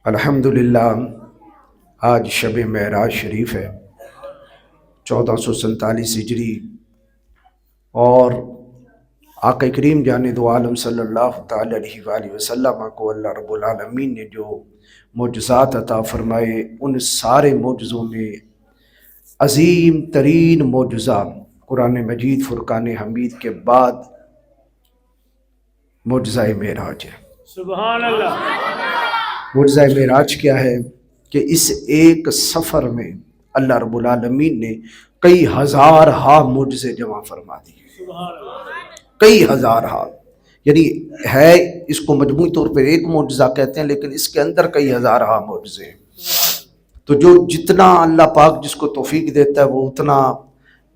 الحمدللہ آج شب معراج شریف ہے 1447 ہجری، اور آقا کریم جان دو عالم صلی اللہ تعالی علیہ وآلہ وسلم کو اللہ رب العالمین نے جو معجزات عطا فرمائے، ان سارے معجزوں میں عظیم ترین معجزہ قرآن مجید فرقان حمید کے بعد معجزہ معراج ہے۔ سبحان اللہ۔ معجزہ معراج کیا ہے کہ اس ایک سفر میں اللہ رب العالمین نے کئی ہزار معجزے جمع فرما دیے، کئی ہزار یعنی ہے اس کو مجموعی طور پر ایک معجزہ کہتے ہیں، لیکن اس کے اندر کئی ہزار معجزے ہیں۔ تو جو جتنا اللہ پاک جس کو توفیق دیتا ہے وہ اتنا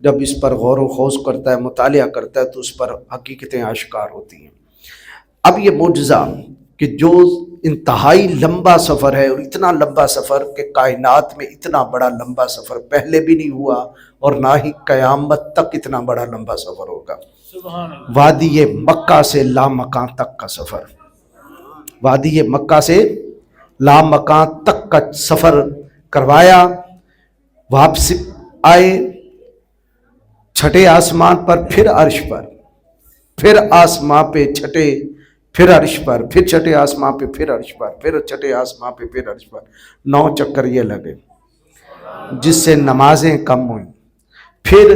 جب اس پر غور و خوض کرتا ہے، مطالعہ کرتا ہے، تو اس پر حقیقتیں آشکار ہوتی ہیں۔ اب یہ معجزہ کہ جو انتہائی لمبا سفر ہے، اور اتنا لمبا سفر کہ کائنات میں اتنا بڑا لمبا سفر پہلے بھی نہیں ہوا اور نہ ہی قیامت تک اتنا بڑا لمبا سفر ہوگا۔ وادی مکہ سے لامکان تک کا سفر، وادی مکہ سے لامکان تک کا سفر کروایا، واپس آئے چھٹے آسمان پر، پھر عرش پر، پھر آسمان پہ چھٹے، پھر عرش پر، پھر چھٹے آسمان پہ، پھر عرش پر، پھر چھٹے آسمان پہ، پھر عرش پر۔ 9 چکر یہ لگے، جس سے نمازیں کم ہوئیں، پھر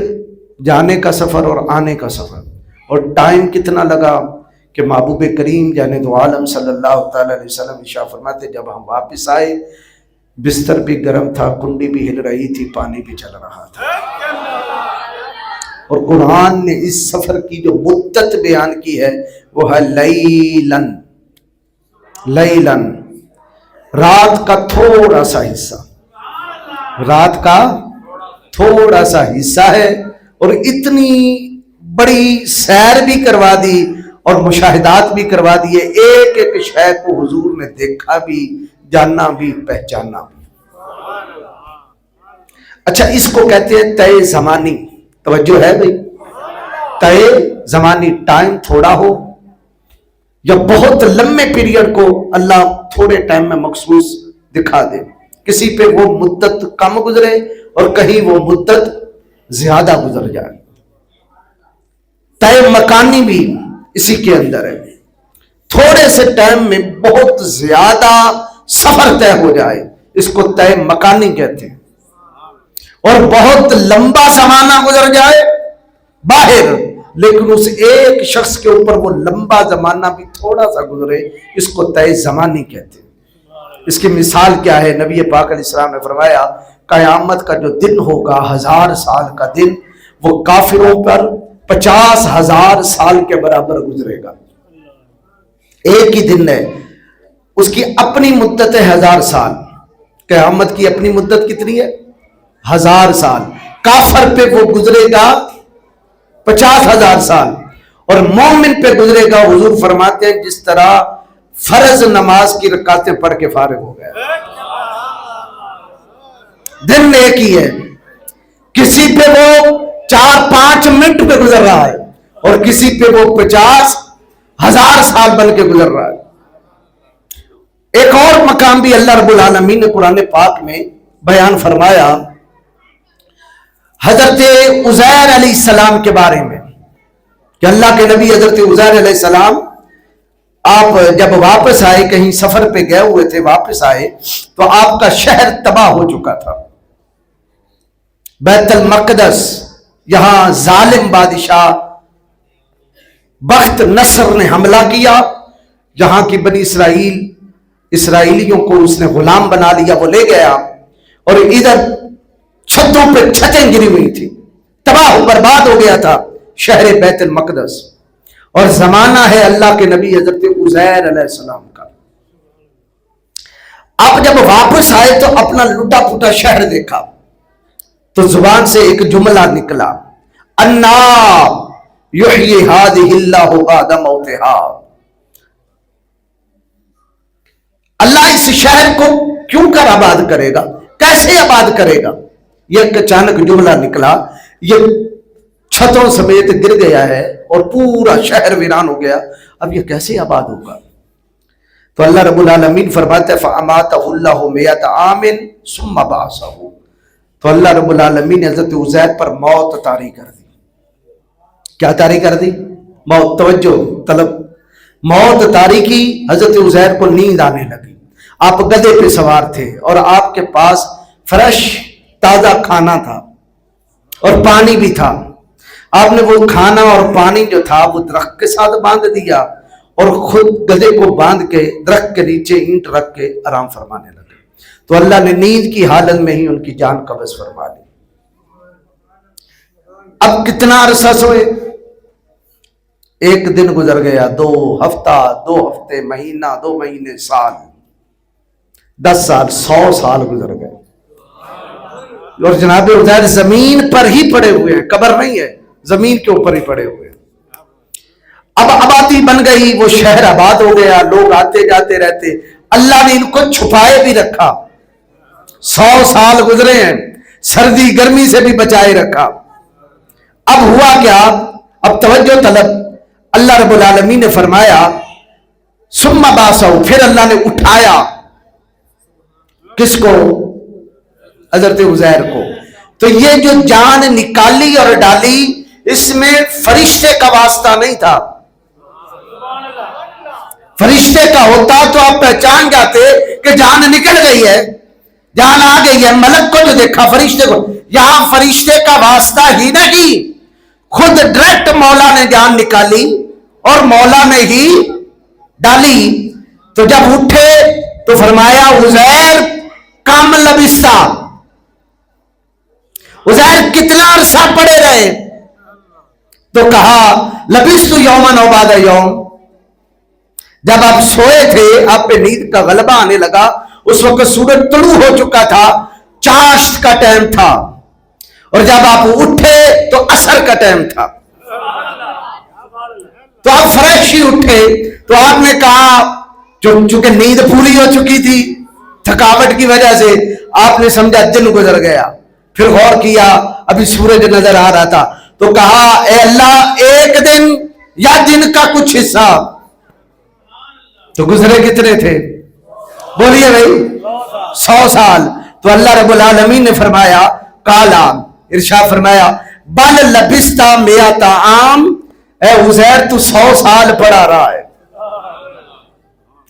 جانے کا سفر اور آنے کا سفر، اور ٹائم کتنا لگا کہ محبوب کریم جان دو عالم صلی اللہ تعالی علیہ وسلم ارشاد فرماتے جب ہم واپس آئے بستر بھی گرم تھا، کنڈی بھی ہل رہی تھی، پانی بھی چل رہا تھا۔ اور قرآن نے اس سفر کی جو مدت بیان کی ہے وہ ہے لیلن، لیلن، رات کا تھوڑا سا حصہ، رات کا تھوڑا سا حصہ ہے، اور اتنی بڑی سیر بھی کروا دی اور مشاہدات بھی کروا دیے، ایک ایک شے کو حضور نے دیکھا بھی، جاننا بھی، پہچانا بھی۔ اچھا، اس کو کہتے ہیں طے زمانی، توجہ ہے بھئی، طے زمانی، ٹائم تھوڑا ہو یا بہت لمبے پیریڈ کو اللہ تھوڑے ٹائم میں مخصوص دکھا دے، کسی پہ وہ مدت کم گزرے اور کہیں وہ مدت زیادہ گزر جائے۔ طے مکانی بھی اسی کے اندر ہے، تھوڑے سے ٹائم میں بہت زیادہ سفر طے ہو جائے، اس کو طے مکانی کہتے ہیں، اور بہت لمبا زمانہ گزر جائے باہر، لیکن اس ایک شخص کے اوپر وہ لمبا زمانہ بھی تھوڑا سا گزرے، اس کو طے زمانی کہتے ہیں۔ اس کی مثال کیا ہے؟ نبی پاک علیہ السلام نے فرمایا قیامت کا جو دن ہوگا، 1000 سال کا دن، وہ کافروں پر 50,000 سال کے برابر گزرے گا۔ ایک ہی دن ہے، اس کی اپنی مدت ہے 1000 سال، قیامت کی اپنی مدت کتنی ہے؟ 1000 سال۔ کافر پہ وہ گزرے گا 50,000 سال، اور مومن پہ گزرے گا، حضور فرماتے ہیں جس طرح فرض نماز کی رکعتیں پڑھ کے فارغ ہو گیا۔ دن ایک ہی ہے، کسی پہ وہ 4-5 منٹ پہ گزر رہا ہے، اور کسی پہ وہ 50,000 سال بن کے گزر رہا ہے۔ ایک اور مقام بھی اللہ رب العالمین نے قرآن پاک میں بیان فرمایا حضرت عزیر علیہ السلام کے بارے میں، کہ اللہ کے نبی حضرت عزیر علیہ السلام آپ جب واپس آئے، کہیں سفر پہ گئے ہوئے تھے، واپس آئے تو آپ کا شہر تباہ ہو چکا تھا۔ بیت المقدس، یہاں ظالم بادشاہ بخت نصر نے حملہ کیا، یہاں کی بنی اسرائیلیوں کو اس نے غلام بنا لیا، وہ لے گیا، اور ادھر چھتوں پہ چھتیں گری ہوئی تھی، تباہ و برباد ہو گیا تھا شہر بیت المقدس، اور زمانہ ہے اللہ کے نبی حضرت عزیر علیہ السلام کا۔ اب جب واپس آئے تو اپنا لٹا پھوٹا شہر دیکھا، تو زبان سے ایک جملہ نکلا، انا یحیی ہذہ اللہ بعد موتہا، اللہ اس شہر کو کیوں کر آباد کرے گا، کیسے آباد کرے گا؟ یہ ایک اچانک جملہ نکلا، یہ چھتوں سمیت گر گیا ہے اور پورا شہر ویران ہو گیا، اب یہ کیسے آباد ہوگا؟ تو اللہ رب العالمین فرماتے ہیں فَأَمَاتَهُ اللَّهُ مِئَةَ عَامٍ ثُمَّ بَعَثَهُ، تو اللہ رب العالمین نے حضرت عزیر پر موت طاری کر دی۔ کیا طاری کر دی؟ موت۔ توجہ طلب، موت طاری کی، حضرت عزیر کو نیند آنے لگی۔ آپ گدھے پہ سوار تھے اور آپ کے پاس فریش تازہ کھانا تھا اور پانی بھی تھا۔ آپ نے وہ کھانا اور پانی جو تھا وہ درخت کے ساتھ باندھ دیا اور خود گدھے کو باندھ کے درخت کے نیچے اینٹ رکھ کے آرام فرمانے لگے۔ تو اللہ نے نیند کی حالت میں ہی ان کی جان قبض فرما لی۔ اب کتنا عرصہ سوئے؟ ایک دن گزر گیا، 2 ہفتہ، 2 ہفتے، مہینہ، 2 مہینے، سال، 10 سال، 100 سال گزر گئے۔ اور جناب عزیر زمین پر ہی پڑے ہوئے ہیں، قبر نہیں ہے، زمین کے اوپر ہی پڑے ہوئے ہیں۔ اب آبادی بن گئی، وہ شہر آباد ہو گیا، لوگ آتے جاتے رہتے، اللہ نے ان کو چھپائے بھی رکھا۔ 100 سال گزرے ہیں، سردی گرمی سے بھی بچائے رکھا۔ اب ہوا کیا؟ اب توجہ طلب، اللہ رب العالمین نے فرمایا ثم بعثہ، پھر اللہ نے اٹھایا کس کو؟ حضرت عزیر کو۔ تو یہ جو جان نکالی اور ڈالی، اس میں فرشتے کا واسطہ نہیں تھا۔ فرشتے کا ہوتا تو آپ پہچان جاتے کہ جان نکل گئی ہے، جان آ گئی ہے، ملک کو جو دیکھا، فرشتے کو۔ یہاں فرشتے کا واسطہ ہی نہیں، خود ڈائریکٹ مولا نے جان نکالی اور مولا نے ہی ڈالی۔ تو جب اٹھے تو فرمایا عزیر کم لبستہ، عزیر کتنا عرصہ پڑے رہے؟ تو کہا لبثت یوما او بعد یوم، جب آپ سوئے تھے، آپ پہ نیند کا غلبہ آنے لگا، اس وقت سورج طلوع ہو چکا تھا، چاشت کا ٹائم تھا، اور جب آپ اٹھے تو عصر کا ٹائم تھا۔ تو آپ فریش ہی اٹھے، تو آپ نے کہا، چونکہ نیند پوری ہو چکی تھی تھکاوٹ کی وجہ سے، آپ نے سمجھا دن گزر گیا، پھر غور کیا ابھی سورج نظر آ رہا تھا، تو کہا اے اللہ ایک دن یا دن کا کچھ حصہ۔ تو گزرے کتنے تھے؟ بولیے بھائی، 100 سال۔ تو اللہ رب العالمین نے فرمایا کالا، ارشاد فرمایا بل لبثت 100 عام، اے عزیر تو 100 سال پڑا رہا ہے۔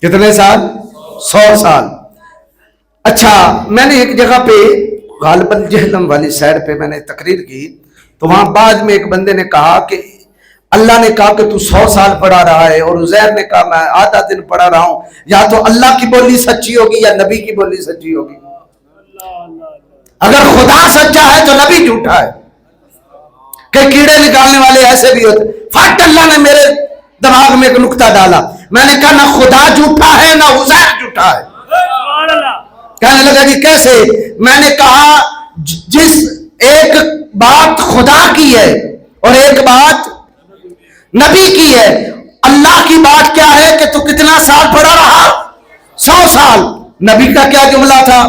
کتنے سال؟ 100 سال۔ اچھا، میں نے ایک جگہ پہ غالباً جہلم والی سائڈ پہ میں نے تقریر کی، تو وہاں بعد میں ایک بندے نے کہا کہ اللہ نے کہا کہ تو 100 سال پڑھا رہا ہے، اور عزیر نے کہا میں آدھا دن پڑھا رہا ہوں۔ یا تو اللہ کی بولی سچی ہوگی یا نبی کی بولی سچی ہوگی۔ اگر خدا سچا ہے تو نبی جھوٹا ہے، کہ کیڑے نکالنے والے ایسے بھی ہوتے۔ فٹ اللہ نے میرے دماغ میں ایک نکتہ ڈالا، میں نے کہا نہ خدا جھوٹا ہے نہ عزیر جھوٹا ہے۔ کہنے لگا جی کیسے؟ میں نے کہا جس ایک بات خدا کی ہے اور ایک بات نبی کی ہے۔ اللہ کی بات کیا ہے کہ تو کتنا سال پڑھا رہا؟ 100 سال۔ نبی کا کیا جملہ تھا؟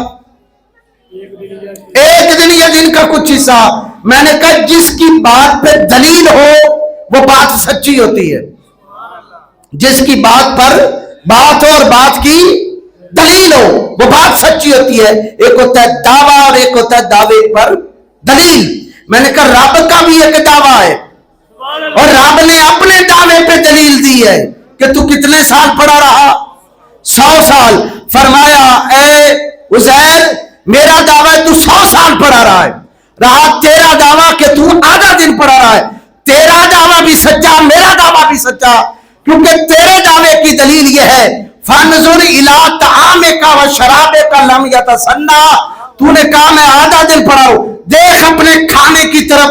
ایک دن یا دن کا کچھ حصہ۔ میں نے کہا جس کی بات پہ دلیل ہو وہ بات سچی ہوتی ہے، جس کی بات پر بات ہو اور بات کی دلیل ہو وہ بات سچی ہوتی ہے۔ ایک ہوتا ہے دعویٰ اور ایک ہوتا ہے دعوے پر دلیل۔ میں نے کہا رب کا بھی ایک دعویٰ ہے، اور رب نے اپنے دعوے پہ دلیل دی ہے کہ تو کتنے سال پڑھا رہا؟ 100 سال۔ فرمایا اے عزیر میرا دعویٰ ہے تو 100 سال پڑھا رہا ہے، رہا تیرا دعویٰ کہ تو آدھا دن پڑھا رہا ہے، تیرا دعویٰ بھی سچا میرا دعویٰ بھی سچا، کیونکہ تیرے دعوے کی دلیل یہ ہے فَانْظُرْ إِلَىٰ طَعَامِكَ وَشَرَابِكَ لَمْ يَتَسَنَّىٰ، تو نے کہا میں آدھا دن پڑھا ہوں، دیکھ اپنے کھانے کی طرف،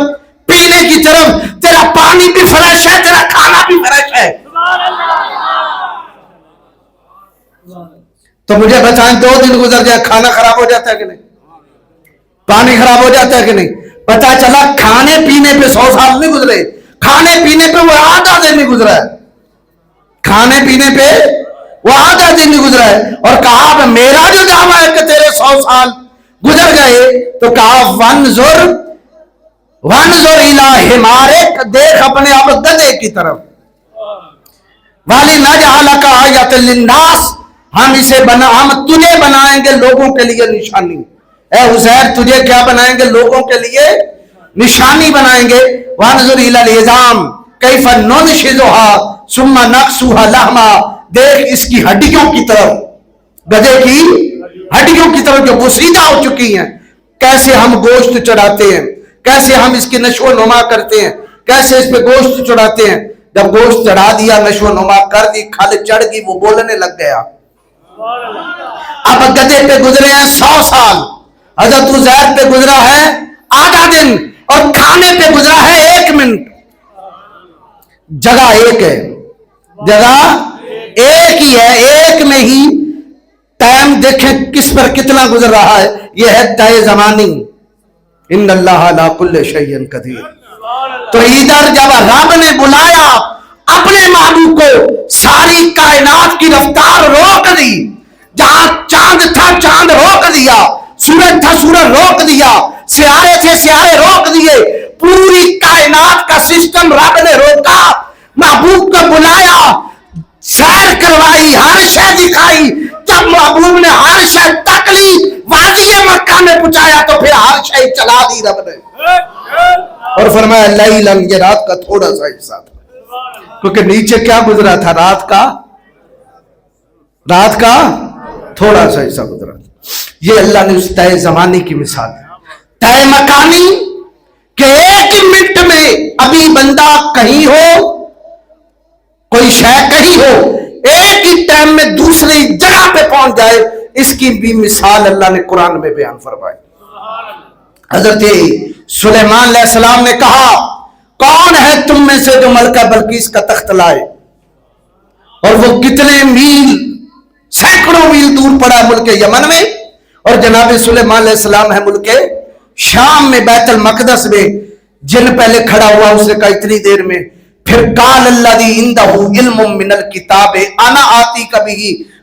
پینے کی طرف، تیرا پانی بھی فریش ہے، تیرا کھانا بھی فریش ہے۔ تو مجھے بتائیں 2 دن گزر جائے کھانا خراب ہو جاتا ہے کہ نہیں؟ پانی خراب ہو جاتا ہے کہ نہیں؟ پتا چلا کھانے پینے پہ 100 سال نہیں گزرے، کھانے پینے پہ وہ آدھا دن نہیں گزرا ہے، کھانے پینے پہ وہ آدھا دن نہیں گزرا ہے۔ اور کہا میرا جو دعویٰ ہے کہ تیرے 100 سال گزر گئے، تو کہا وَانْظُرْ إِلَىٰ حِمَارِكَ، دیکھ اپنے آپ گدھے کی طرف، وَلِنَجْعَلَكَ آیَةً لِلنَّاسِ، ہم تجھے بنائیں گے لوگوں کے لیے نشانی. اے عزیر تجھے کیا بنائیں گے؟ لوگوں کے لیے نشانی بنائیں گے. وانظر الی العظام کیف ننشزها ثم نکسوها لحما. دیکھ اس کی ہڈیوں کی طرف، گدھے کی ہڈیوں کی طرف جو بوسیدہ ہو چکی ہیں، کیسے ہم گوشت چڑھاتے ہیں، کیسے ہم اس کی نشو و نما کرتے ہیں، کیسے اس پہ گوشت چڑھاتے ہیں. جب گوشت چڑھا دیا، نشو و نما کر دی، کھل چڑھ گئی، وہ بولنے لگ گیا. اب گدھے پہ گزرے ہیں 100 سال، حضرت عزیر پہ گزرا ہے آدھا دن، اور کھانے پہ گزرا ہے 1 منٹ. جگہ ایک ہے، جگہ ایک ہی ہے، ایک میں ہی ٹائم دیکھیں کس پر کتنا گزر رہا ہے. یہ ہے طے زمانی. ان اللہ علی کل شیء قدیر. تو ادھر جب رب نے بلایا اپنے محبوب کو، ساری کائنات کی رفتار روک دی. جہاں چاند تھا چاند روک دیا، سورج تھا سورج روک دیا، سیارے تھے سیارے روک دیے، پوری کائنات کا سسٹم رب نے روکا. محبوب کو بلایا، سیر کروائی، ہر شے دکھائی. جب محبوب نے ہر شے تک لی، وادی مکہ میں پہنچایا تو پھر ہر شے چلا دی رب نے. اور فرمایا لیلن، یہ رات کا تھوڑا سا حصہ تھا، کیونکہ نیچے کیا گزرا تھا؟ رات کا تھوڑا سا حصہ گزرا تھا. یہ اللہ نے اس طے زمانے کی مثال ہے. طے مکانی کہ 1 منٹ میں ابھی بندہ کہیں ہو، کوئی شے کہیں ہو، ایک ہی ٹائم میں دوسری جگہ پہ پہنچ جائے. اس کی بھی مثال اللہ نے قرآن میں بیان فرمائی. حضرت سلیمان علیہ السلام نے کہا کون ہے تم میں سے جو ملکہ بلقیس کا تخت لائے؟ اور وہ کتنے میل، سینکڑوں میل دور پڑا ملک یمن میں، اور جناب سلیمان علیہ السلام ہے ملک شام میں، بیت المقدس میں. جن پہلے کھڑا ہوا اس نے کہا اتنی دیر میں. پھر قال الذی عندہ علم من الکتاب انا آتیک بہ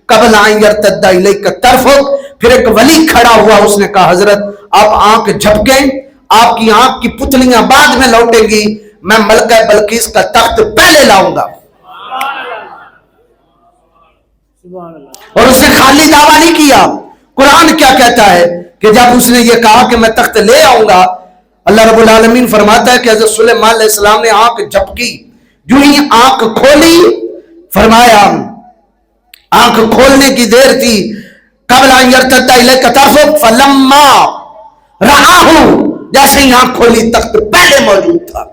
قبل ان یرتد الیک طرفک. پھر ایک ولی کھڑا ہوا، اس نے کہا حضرت آپ آنکھ جھپکیں، آپ کی آنکھ کی پتلیاں بعد میں لوٹیں گی، میں ملکہ بلقیس کا تخت پہلے لاؤں گا. اور اس نے خالی دعویٰ نہیں کیا. قرآن کیا کہتا ہے کہ جب اس نے یہ کہا کہ میں تخت لے آؤں گا، اللہ رب العالمین فرماتا ہے کہ حضرت سلیمان علیہ السلام نے آنکھ جھپکی، جو ہی آنکھ کھولی، فرمایا آنکھ کھولنے کی دیر تھی، قبل ان یرتد الیک طرفک فلما رآہ، جیسے ہی آنکھ کھولی تخت پہلے موجود تھا.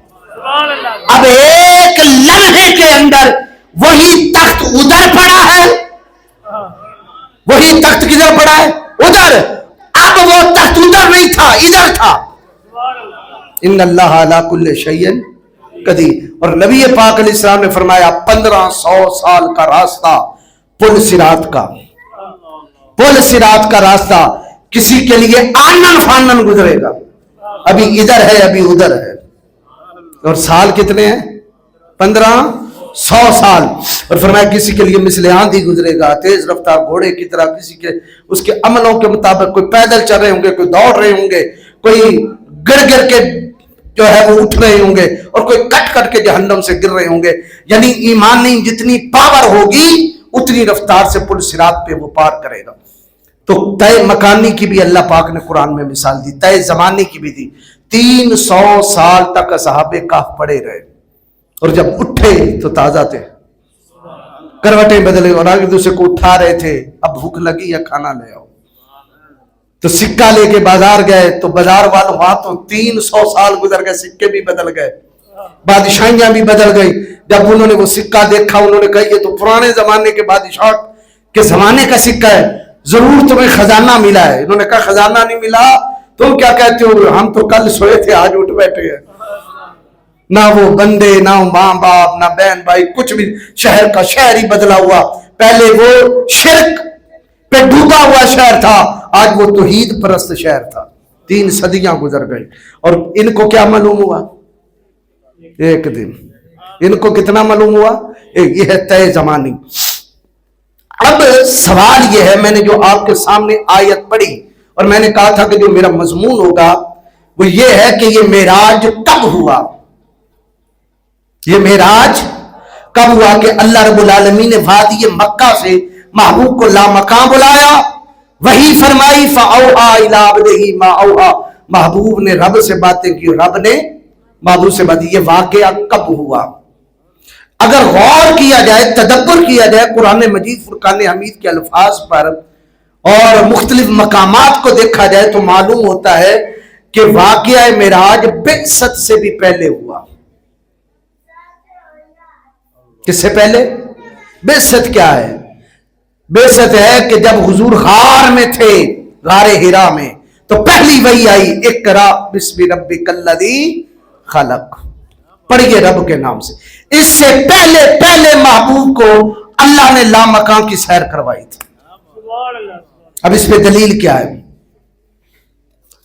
اب ایک لمحے کے اندر وہی تخت ادھر پڑا ہے، وہی تخت کدھر پڑا ہے؟ ادھر. اب وہ تخت ادھر نہیں تھا، ادھر تھا. ان اللہ علی کل شیء قدیر. اور نبی پاک علیہ السلام نے فرمایا 1500 سال کا راستہ پل صراط کا، پل صراط کا راستہ کسی کے لیے آنن فانن گزرے گا. ابھی ادھر ہے، ابھی ادھر ہے. اور سال کتنے ہیں؟ 1500 سال. اور فرمایا کسی کے لیے مثل آندھی گزرے گا، تیز رفتار گھوڑے کی طرح. کسی کے اس کے عملوں کے مطابق، کوئی پیدل چل رہے ہوں گے، کوئی دوڑ رہے ہوں گے، کوئی گر گر کے جو ہے وہ اٹھ رہے ہوں گے، اور کوئی کٹ کٹ کے جہنم سے گر رہے ہوں گے. یعنی ایمان نہیں، جتنی پاور ہوگی اتنی رفتار سے پل صراط پہ وہ پار کرے گا. تو طے مکانی کی بھی اللہ پاک نے قرآن میں مثال دی، طے زمانے کی بھی دی. 300 سال تک صحابہ کہف پڑے رہے، اور جب اٹھے تو تازہ تھے، کروٹیں بدلے، اور آگے دوسرے کو اٹھا رہے تھے. اب بھوک لگی یا کھانا لے آؤ. تو سکہ لے کے بازار گئے، تو بازار والوں وہاں تو 300 سال گزر گئے، سکے بھی بدل گئے، بادشاہیاں بھی بدل گئی. جب انہوں نے وہ سکہ دیکھا، انہوں نے کہا یہ تو پرانے زمانے کے بادشاہ کے زمانے کا سکہ ہے، ضرور تمہیں خزانہ ملا ہے. انہوں نے کہا خزانہ نہیں ملا، تم کیا کہتے ہو؟ ہم تو کل سوئے تھے، آج اٹھ بیٹھے ہیں. نہ وہ بندے، نہ ماں باپ، نہ بہن بھائی، کچھ بھی. شہر کا شہر ہی بدلا ہوا. پہلے وہ شرک پہ ڈوبا ہوا شہر تھا، آج وہ توحید پرست شہر تھا. 3 صدیاں گزر گئی. اور ان کو کیا معلوم ہوا؟ ایک دن. ان کو کتنا معلوم ہوا؟ یہ ہے طے زمانی. اب سوال یہ ہے، میں نے جو آپ کے سامنے آیت پڑھی، اور میں نے کہا تھا کہ جو میرا مضمون ہوگا وہ یہ ہے کہ یہ معراج کب ہوا؟ یہ معراج کب ہوا کہ اللہ رب العالمین نے وادی مکہ سے محبوب کو لامکاں بلایا، وحی فرمائی، فَأَوْحَا إِلَىٰ عَبْدِهِ مَا أَوْحَا، محبوب نے رب سے باتیں کی، رب نے محبوب سے باتیں. یہ واقعہ کب ہوا؟ اگر غور کیا جائے، تدبر کیا جائے قرآن مجید فرقان حمید کے الفاظ پر اور مختلف مقامات کو دیکھا جائے تو معلوم ہوتا ہے کہ واقعہ معراج بعثت سے بھی پہلے ہوا. کس سے پہلے؟ بعثت کیا ہے؟ بعثت ہے کہ جب حضور غار میں تھے، غار حرا میں، تو پہلی وحی آئی، اقرا بسم ربک الذی خلق، پڑھیے رب کے نام سے. اس سے پہلے محبوب کو اللہ نے لامکان کی سیر کروائی تھی. اب اس پہ دلیل کیا ہے؟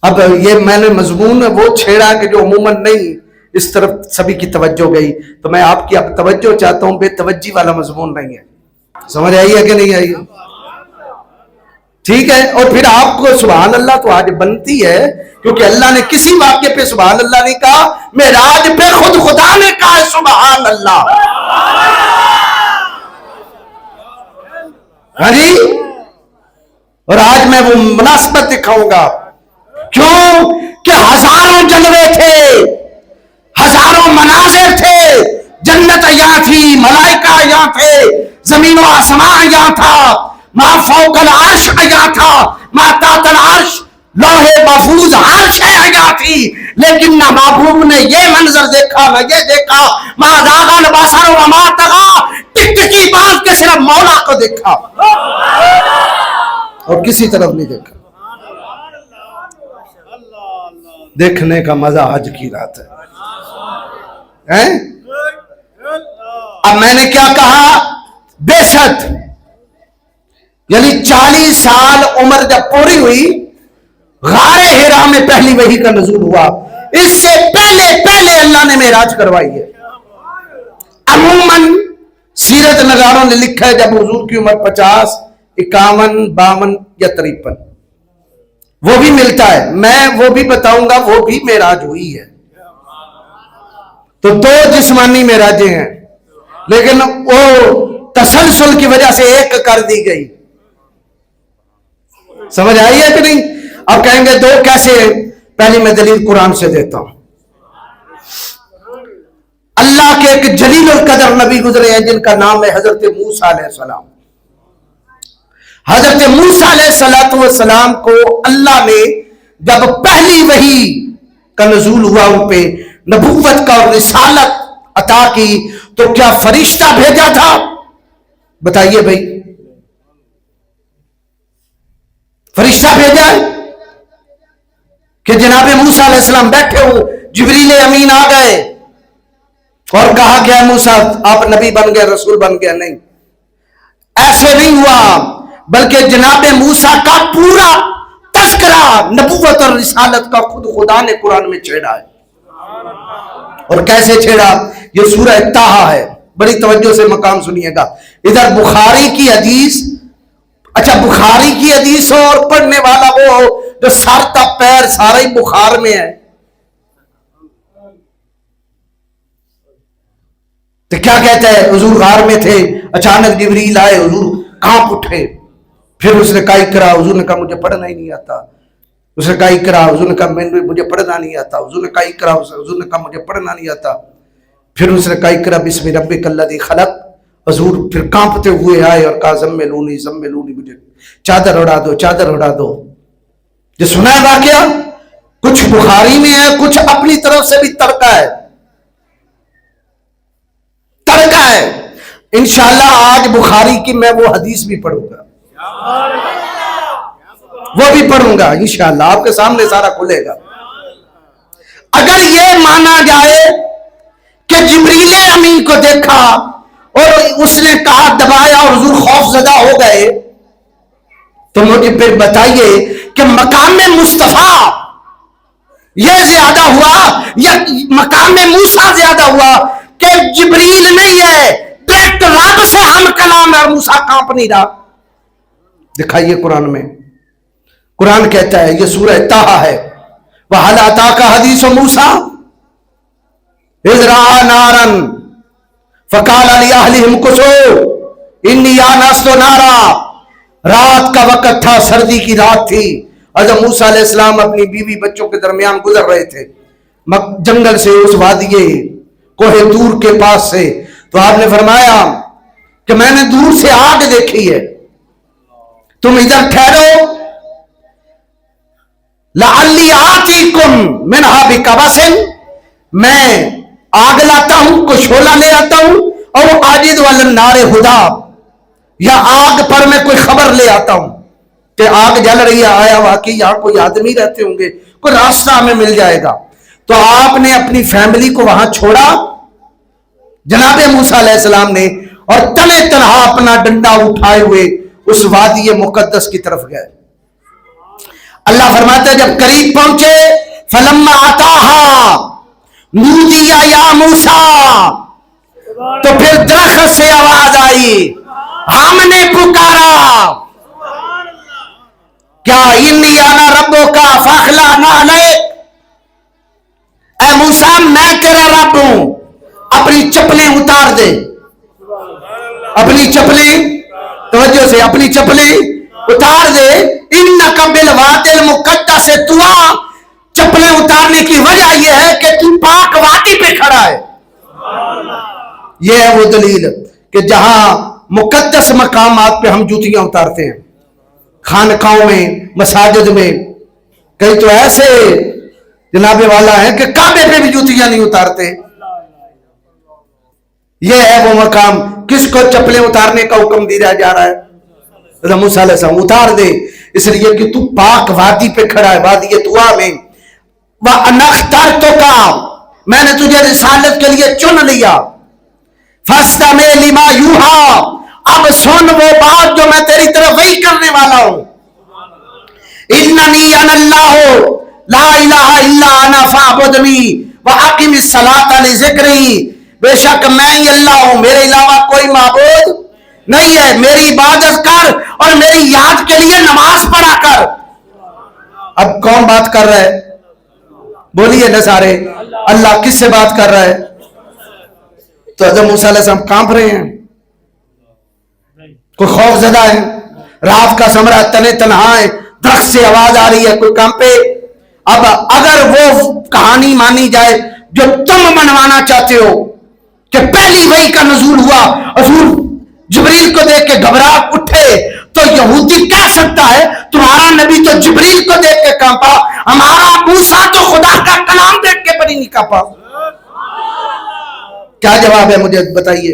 اب یہ میں نے مضمون وہ چھیڑا کہ جو عموماً نہیں، اس طرف سبھی کی توجہ گئی، تو میں آپ کی اب توجہ چاہتا ہوں. بے توجہی والا مضمون نہیں ہے. سمجھ آئی ہے کہ نہیں آئی؟ ٹھیک ہے. اور پھر آپ کو سبحان اللہ تو آج بنتی ہے، کیونکہ اللہ نے کسی واقعے پہ سبحان اللہ نہیں کہا، معراج پہ خود خدا نے کہا سبحان اللہ. ہاں جی. اور آج میں وہ مناسبت دکھاؤں گا. کیوں کہ ہزاروں جلوے تھے، ہزاروں مناظر تھے. جنت یہاں تھی، ملائکہ یہاں تھے، زمین و آسمان یہاں تھا، ما فوق العرش یہاں تھا، ما تحت العرش، لوح محفوظ، ہر شے یہاں تھی. لیکن نہ محبوب نے یہ منظر دیکھا، نہ یہ دیکھا. ما زاغ البصر وما طغى، ٹک ٹکی باز کے صرف مولا کو دیکھا اور کسی طرف نہیں دیکھا. دیکھنے کا مزہ آج کی رات ہے. اب میں نے کیا کہا؟ بعثت یعنی 40 سال عمر جب پوری ہوئی، غار حرا میں پہلی وحی کا نزول ہوا. اس سے پہلے اللہ نے معراج کروائی ہے. عموماً سیرت نگاروں نے لکھا ہے جب حضور کی عمر 50، 51، 52 یا 53، وہ بھی ملتا ہے. میں وہ بھی بتاؤں گا، وہ بھی معراج ہوئی ہے. تو 2 جسمانی معراجیں ہیں، لیکن وہ تسلسل کی وجہ سے ایک کر دی گئی. سمجھ آئی ہے کہ نہیں؟ اب کہیں گے 2 کیسے؟ پہلی میں دلیل قرآن سے دیتا ہوں. اللہ کے ایک جلیل القدر نبی گزرے ہیں جن کا نام ہے حضرت موسیٰ علیہ السلام. حضرت موسیٰ علیہ السلام کو اللہ نے جب پہلی وحی کا نزول ہوا، ان پہ نبوت کا اور رسالت عطا کی، تو کیا فرشتہ بھیجا تھا؟ بتائیے بھائی، فرشتہ بھیجا ہے کہ جناب موسیٰ علیہ السلام بیٹھے ہو، جبریل امین آ گئے اور کہا کہ اے موسیٰ آپ نبی بن گئے، رسول بن گئے؟ نہیں، ایسے نہیں ہوا، بلکہ جناب موسیٰ کا پورا تذکرہ نبوت اور رسالت کا خود خدا نے قرآن میں چھیڑا ہے. اور کیسے چھیڑا؟ یہ سورہ طٰہٰ ہے. بڑی توجہ سے مقام سنیے گا. ادھر بخاری کی حدیث، اچھا بخاری کی حدیث ہو اور پڑھنے والا وہ ہو جو سر تک پیر سارا ہی بخار میں ہے، تو کیا کہتا ہے؟ حضور غار میں تھے، اچانک جبریل آئے، حضور کانپ اٹھے. پھر اس نے کہا اقرا، حضور نے کہا مجھے پڑھنا ہی نہیں آتا. اس نے کہا اقرا، حضور نے کہا مجھے پڑھنا نہیں آتا. حضور نے کہا اقرا، حضور نے کہا مجھے پڑھنا نہیں آتا. پھر اس نے کہا اقرا بسم ربک الذی خلق. حضور پھر کانپتے ہوئے آئے اور کہا زملونی زملونی، مجھے چادر اڑا دو، چادر اڑا دو. جو سنا ہے واقعہ، کچھ بخاری میں ہے، کچھ اپنی طرف سے بھی ترکہ ہے. انشاءاللہ آج بخاری کی میں وہ حدیث بھی پڑھوں گا، وہ بھی پڑھوں گا انشاءاللہ، آپ کے سامنے سارا کھلے گا. اگر یہ مانا جائے کہ جبریل امین کو دیکھا اور اس نے کہا دبایا اور حضور خوف زدہ ہو گئے، تو مجھے پھر بتائیے کہ مقام مصطفیٰ یہ زیادہ ہوا یا مقام موسیٰ زیادہ ہوا کہ جبریل نہیں ہے، ڈائریکٹ رب سے ہم کلام ہے اور موسیٰ کانپ نہیں رہا؟ دکھائیے قرآن میں. قرآن کہتا ہے، یہ سورہ طٰہٰ ہے، وَهَلْ أَتَاكَ حَدِيثُ مُوسَىٰ إِذْ رَأَىٰ نَارًا فَقَالَ لِأَهْلِهِ امْكُثُوا انی آنست نارا، رات کا وقت تھا، سردی کی رات تھی، حضرت موسیٰ علیہ السلام اپنی بیوی بچوں کے درمیان گزر رہے تھے جنگل سے، اس وادی کوہ دور کے پاس سے. تو آپ نے فرمایا کہ میں نے دور سے آگ دیکھی ہے، تم ادھر ٹھہرو، لعلی آتیکم منہا بقبس، میں آگ لاتا ہوں، کوئی شعلہ لے آتا ہوں، اور آجد والنار ہدا، یا آگ پر میں کوئی خبر لے آتا ہوں کہ آگ جل رہی ہے، آیا واقعی یہاں کوئی آدمی رہتے ہوں گے، کوئی راستہ ہمیں مل جائے گا. تو آپ نے اپنی فیملی کو وہاں چھوڑا جناب موسیٰ علیہ السلام نے، اور تنے تنہا اپنا ڈنڈا اٹھائے ہوئے اس وادی مقدس کی طرف گئے. اللہ فرماتا ہے جب قریب پہنچے، فلما اتاہا نودی یا موسیٰ، تو پھر درخت سے آواز آئی، ہم نے پکارا، کیا انی انا ربک فاخلع نعلیک، اے موسیٰ میں تیرا رب ہوں، اپنی چپلیں اتار دے. اپنی چپلیں، توجہ سے، اپنی چپلیں اتار دے. انک بالوادی المقدس طویٰ، چپلیں اتارنے کی وجہ یہ ہے کہ تو پاک وادی پہ کھڑا ہے. یہ ہے وہ دلیل کہ جہاں مقدس مقامات پہ ہم جوتیاں اتارتے ہیں، خانقاہوں میں، مساجد میں. کئی تو ایسے جناب والا ہے کہ کعبے پہ بھی جوتیاں نہیں اتارتے. یہ ہے وہ مقام. کس کو چپلیں اتارنے کا حکم دیا جا رہا ہے؟ موسیٰ علیہ السلام اتار دے، اس لیے کہ تو پاک وادی پہ کھڑا ہے، وادی طویٰ میں. وَأَنَا اخْتَرْتُكَ، میں نے تجھے رسالت کے لیے چن لیا. فَاسْتَمِعْ لِمَا يُوحَىٰ، اب سن وہ بات جو میں تیری طرف وحی کرنے والا ہوں. اِنَّنِي أَنَا اللَّهُ لَا إِلَٰهَ إِلَّا أَنَا فَاعْبُدْنِي وَأَقِمِ الصَّلَاةَ لِذِكْرِي، بے شک میں ہی اللہ ہوں، میرے علاوہ کوئی معبود نہیں ہے، میری عبادت کر اور میری یاد کے لیے نماز پڑھا کر. اب کون بات کر رہا ہے؟ بولیے نا سارے، اللہ کس سے بات کر رہا ہے؟ تو حضرت موسیٰ علیہ السلام کانپ رہے ہیں، کوئی خوف زدہ ہے، رات کا سمرہ، تنے تنہا ہے، درخت سے آواز آ رہی ہے، کوئی کانپے. اب اگر وہ کہانی مانی جائے جو تم منوانا چاہتے ہو کہ پہلی وحی کا نزول ہوا، حضور جبریل کو دیکھ کے گھبرا اٹھے، تو یہودی کہہ سکتا ہے تمہارا نبی تو جبریل کو دیکھ کے کانپا، ہمارا موسیٰ تو خدا کا کلام دیکھ کے بھی نہیں کانپا. کیا جواب ہے مجھے بتائیے؟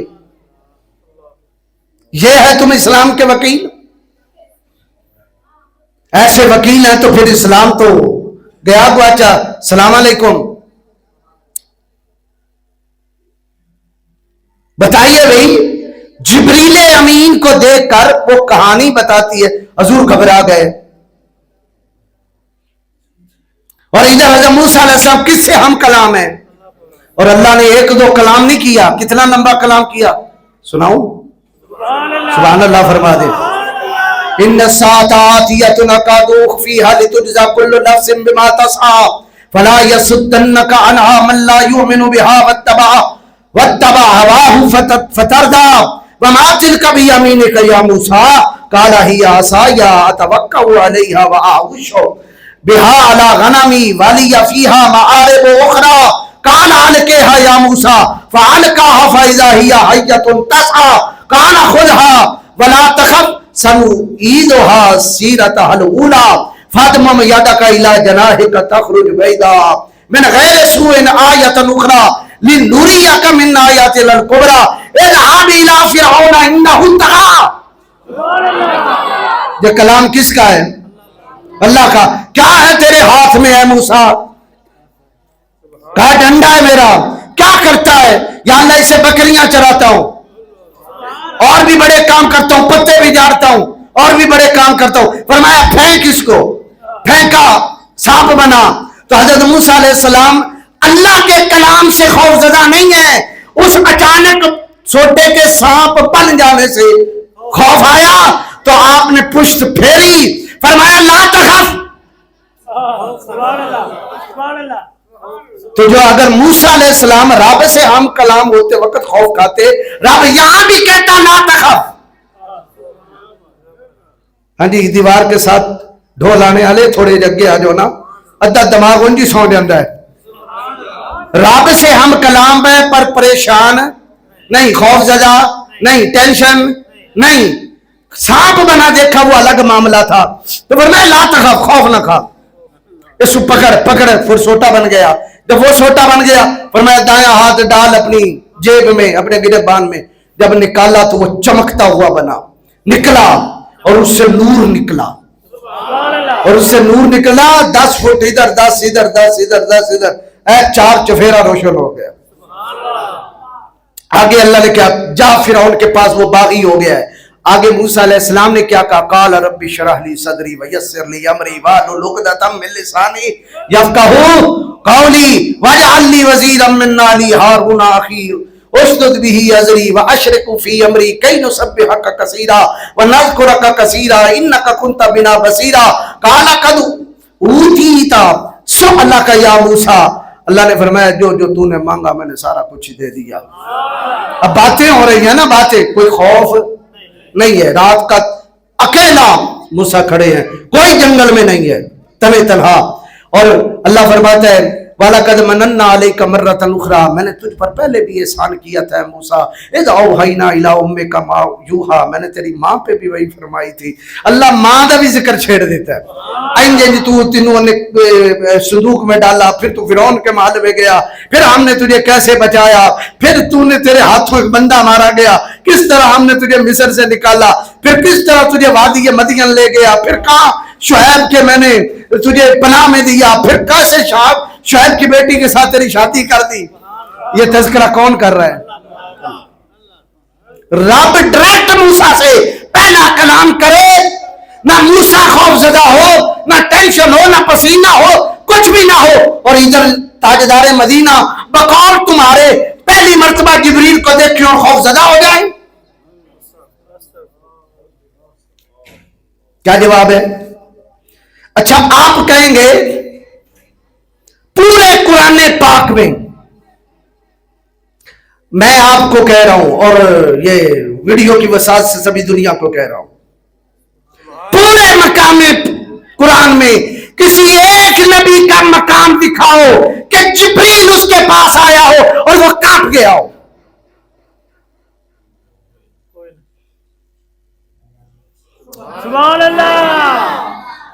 یہ ہے تم اسلام کے وکیل؟ ایسے وکیل ہیں تو پھر اسلام تو گیا گواچا. السلام علیکم. بتائیے بھئی، جبریل امین کو دیکھ کر وہ کہانی بتاتی ہے، حضور گھبرا گئے. اور ادھر حضرت موسیٰ علیہ السلام کس سے ہم کلام ہے، اور اللہ نے ایک دو کلام نہیں کیا، کتنا لمبا کلام کیا سناؤں؟ سبحان اللہ فرما دے. ان الساعۃ آتیۃ اکاد اخفیھا لتجزی کل نفس بما تسعی فلا یصدنک عنھا من لا یؤمن بها واتبع هواه فتردى وما تلك بيمينك يا موسى قال هي عصاي اتوكل عليها واعوش بها على غنمي ولي فيها مآرب اخرى قال القها يا موسى فالقاها فاذا هي حية تسعى قال خذها ولا تخف سنعيدها سيرتها الاولى فاضمم يدك الى جناحك تخرج بيضاء من غير سوء آية اخرى لنُرِيَكَ مِنْ آيَاتِنَا الْكُبْرَى اذْهَبْ إِلَى فِرْعَوْنَ إِنَّهُ طَغَىٰ. یہ کلام کس کا ہے؟ اللہ کا. کیا ہے تیرے ہاتھ میں ہے موسیٰ؟ کہا ڈنڈا ہے میرا. کیا کرتا ہے؟ یا اللہ اسے بکریاں چراتا ہوں، اور بھی بڑے کام کرتا ہوں، پتے بھی جاڑتا ہوں، اور بھی بڑے کام کرتا ہوں. فرمایا پھینک اس کو. پھینکا، سانپ بنا. تو حضرت موسیٰ علیہ السلام اللہ کے کلام سے خوف زدہ نہیں ہے، اس اچانک سوٹے کے سانپ پل جانے سے خوف آیا. تو آپ نے پشت پھیری، فرمایا لا تخف. تو جو اگر موسیٰ علیہ السلام رب سے ہم کلام ہوتے وقت خوف کھاتے، رب یہاں بھی کہتا لا تخف. ہاں جی دیوار کے ساتھ ڈھول آنے والے تھوڑے جگے آ جو نا ادھا دماغ ان جی سو جاتا ہے. رب سے ہم کلام ہے پر پریشان نہیں، خوف زدہ نہیں، ٹینشن نہیں. سانپ بنا دیکھا وہ الگ معاملہ تھا تو فرمایا لا تخاف، خوف نہ کھا. اس کو پکڑ پھر سوٹا بن گیا. جب وہ سوٹا بن گیا فرمایا دایاں ہاتھ ڈال اپنی جیب میں، اپنے گریبان میں. جب نکالا تو وہ چمکتا ہوا بنا نکلا اور اس سے نور نکلا، اور اس سے نور نکلا 10 فٹ ادھر 10 ادھر 10 ادھر 10 ادھر، 4 چفیرہ روشن ہو گیا. آگے اللہ نے کیا، جا فرعون کے پاس، وہ باغی ہو گیا ہے. آگے موسیٰ علیہ السلام نے کیا کہا، قال رب اشرح لی صدری ویسر لی امری واحلل عقدۃ من لسانی یفقہوا قولی واجعل لی وزیرا من اہلی ہارون اخی اشدد به ازری واشرکه فی امری کی نسبحک کثیرا ونذکرک کثیرا انک کنت بنا بصیرا. قال قد اوتیت سؤلک یا موسیٰ. اللہ نے فرمایا جو تو نے مانگا میں نے سارا کچھ دے دیا. اب باتیں ہو رہی ہیں نا، باتیں، کوئی خوف نہیں ہے. رات کا اکیلا موسیٰ کھڑے ہیں، کوئی جنگل میں نہیں ہے، تنہا تنہا. اور اللہ فرماتا ہے وَلَقَدْ مَنَنَّا عَلَيْكَ مَرَّةً أُخْرَىٰ، میں نے تجھ پر پہلے بھی احسان کیا تھا موسیٰ. اِذْ أَوْحَيْنَا إِلَىٰ أُمِّكَ مَا يُوحَىٰ، میں نے تیری ماں پہ بھی وہی فرمائی تھی. اللہ ماں کا بھی ذکر چھیڑ دیتا ہے. تینوں نے صندوق میں ڈالا، پھر تو فرعون کے محل میں گیا، پھر ہم نے تجھے کیسے بچایا، پھر تو نے تیرے ہاتھوں ایک بندہ مارا گیا، کس طرح ہم نے تجھے مصر سے نکالا، پھر کس طرح تجھے وادی مدین لے گیا، پھر کہاں شعیب کے میں نے تجھے پناہ میں دیا، پھر کیسے شعیب کی بیٹی کے ساتھ تیری شادی کر دی. یہ تذکرہ کون کر رہا ہے؟ رب ڈائریکٹ موسیٰ سے پہلا کلام کرے، نہ موسیٰ خوف زدہ ہو، نہ ٹینشن ہو، نہ پسینہ ہو، کچھ بھی نہ ہو. اور ادھر تاجدار مدینہ بقول تمہارے پہلی مرتبہ جبریل کو دیکھیں اور خوف زدہ ہو جائیں. کیا جواب ہے؟ اچھا آپ کہیں گے پورے قرآن پاک میں آپ کو کہہ رہا ہوں اور یہ ویڈیو کی وسعت سے سبھی دنیا کو کہہ رہا ہوں، پورے مقام قرآن میں کسی ایک نبی کا مقام دکھاؤ کہ جبریل اس کے پاس آیا ہو اور وہ کانپ گیا ہو. سبحان اللہ.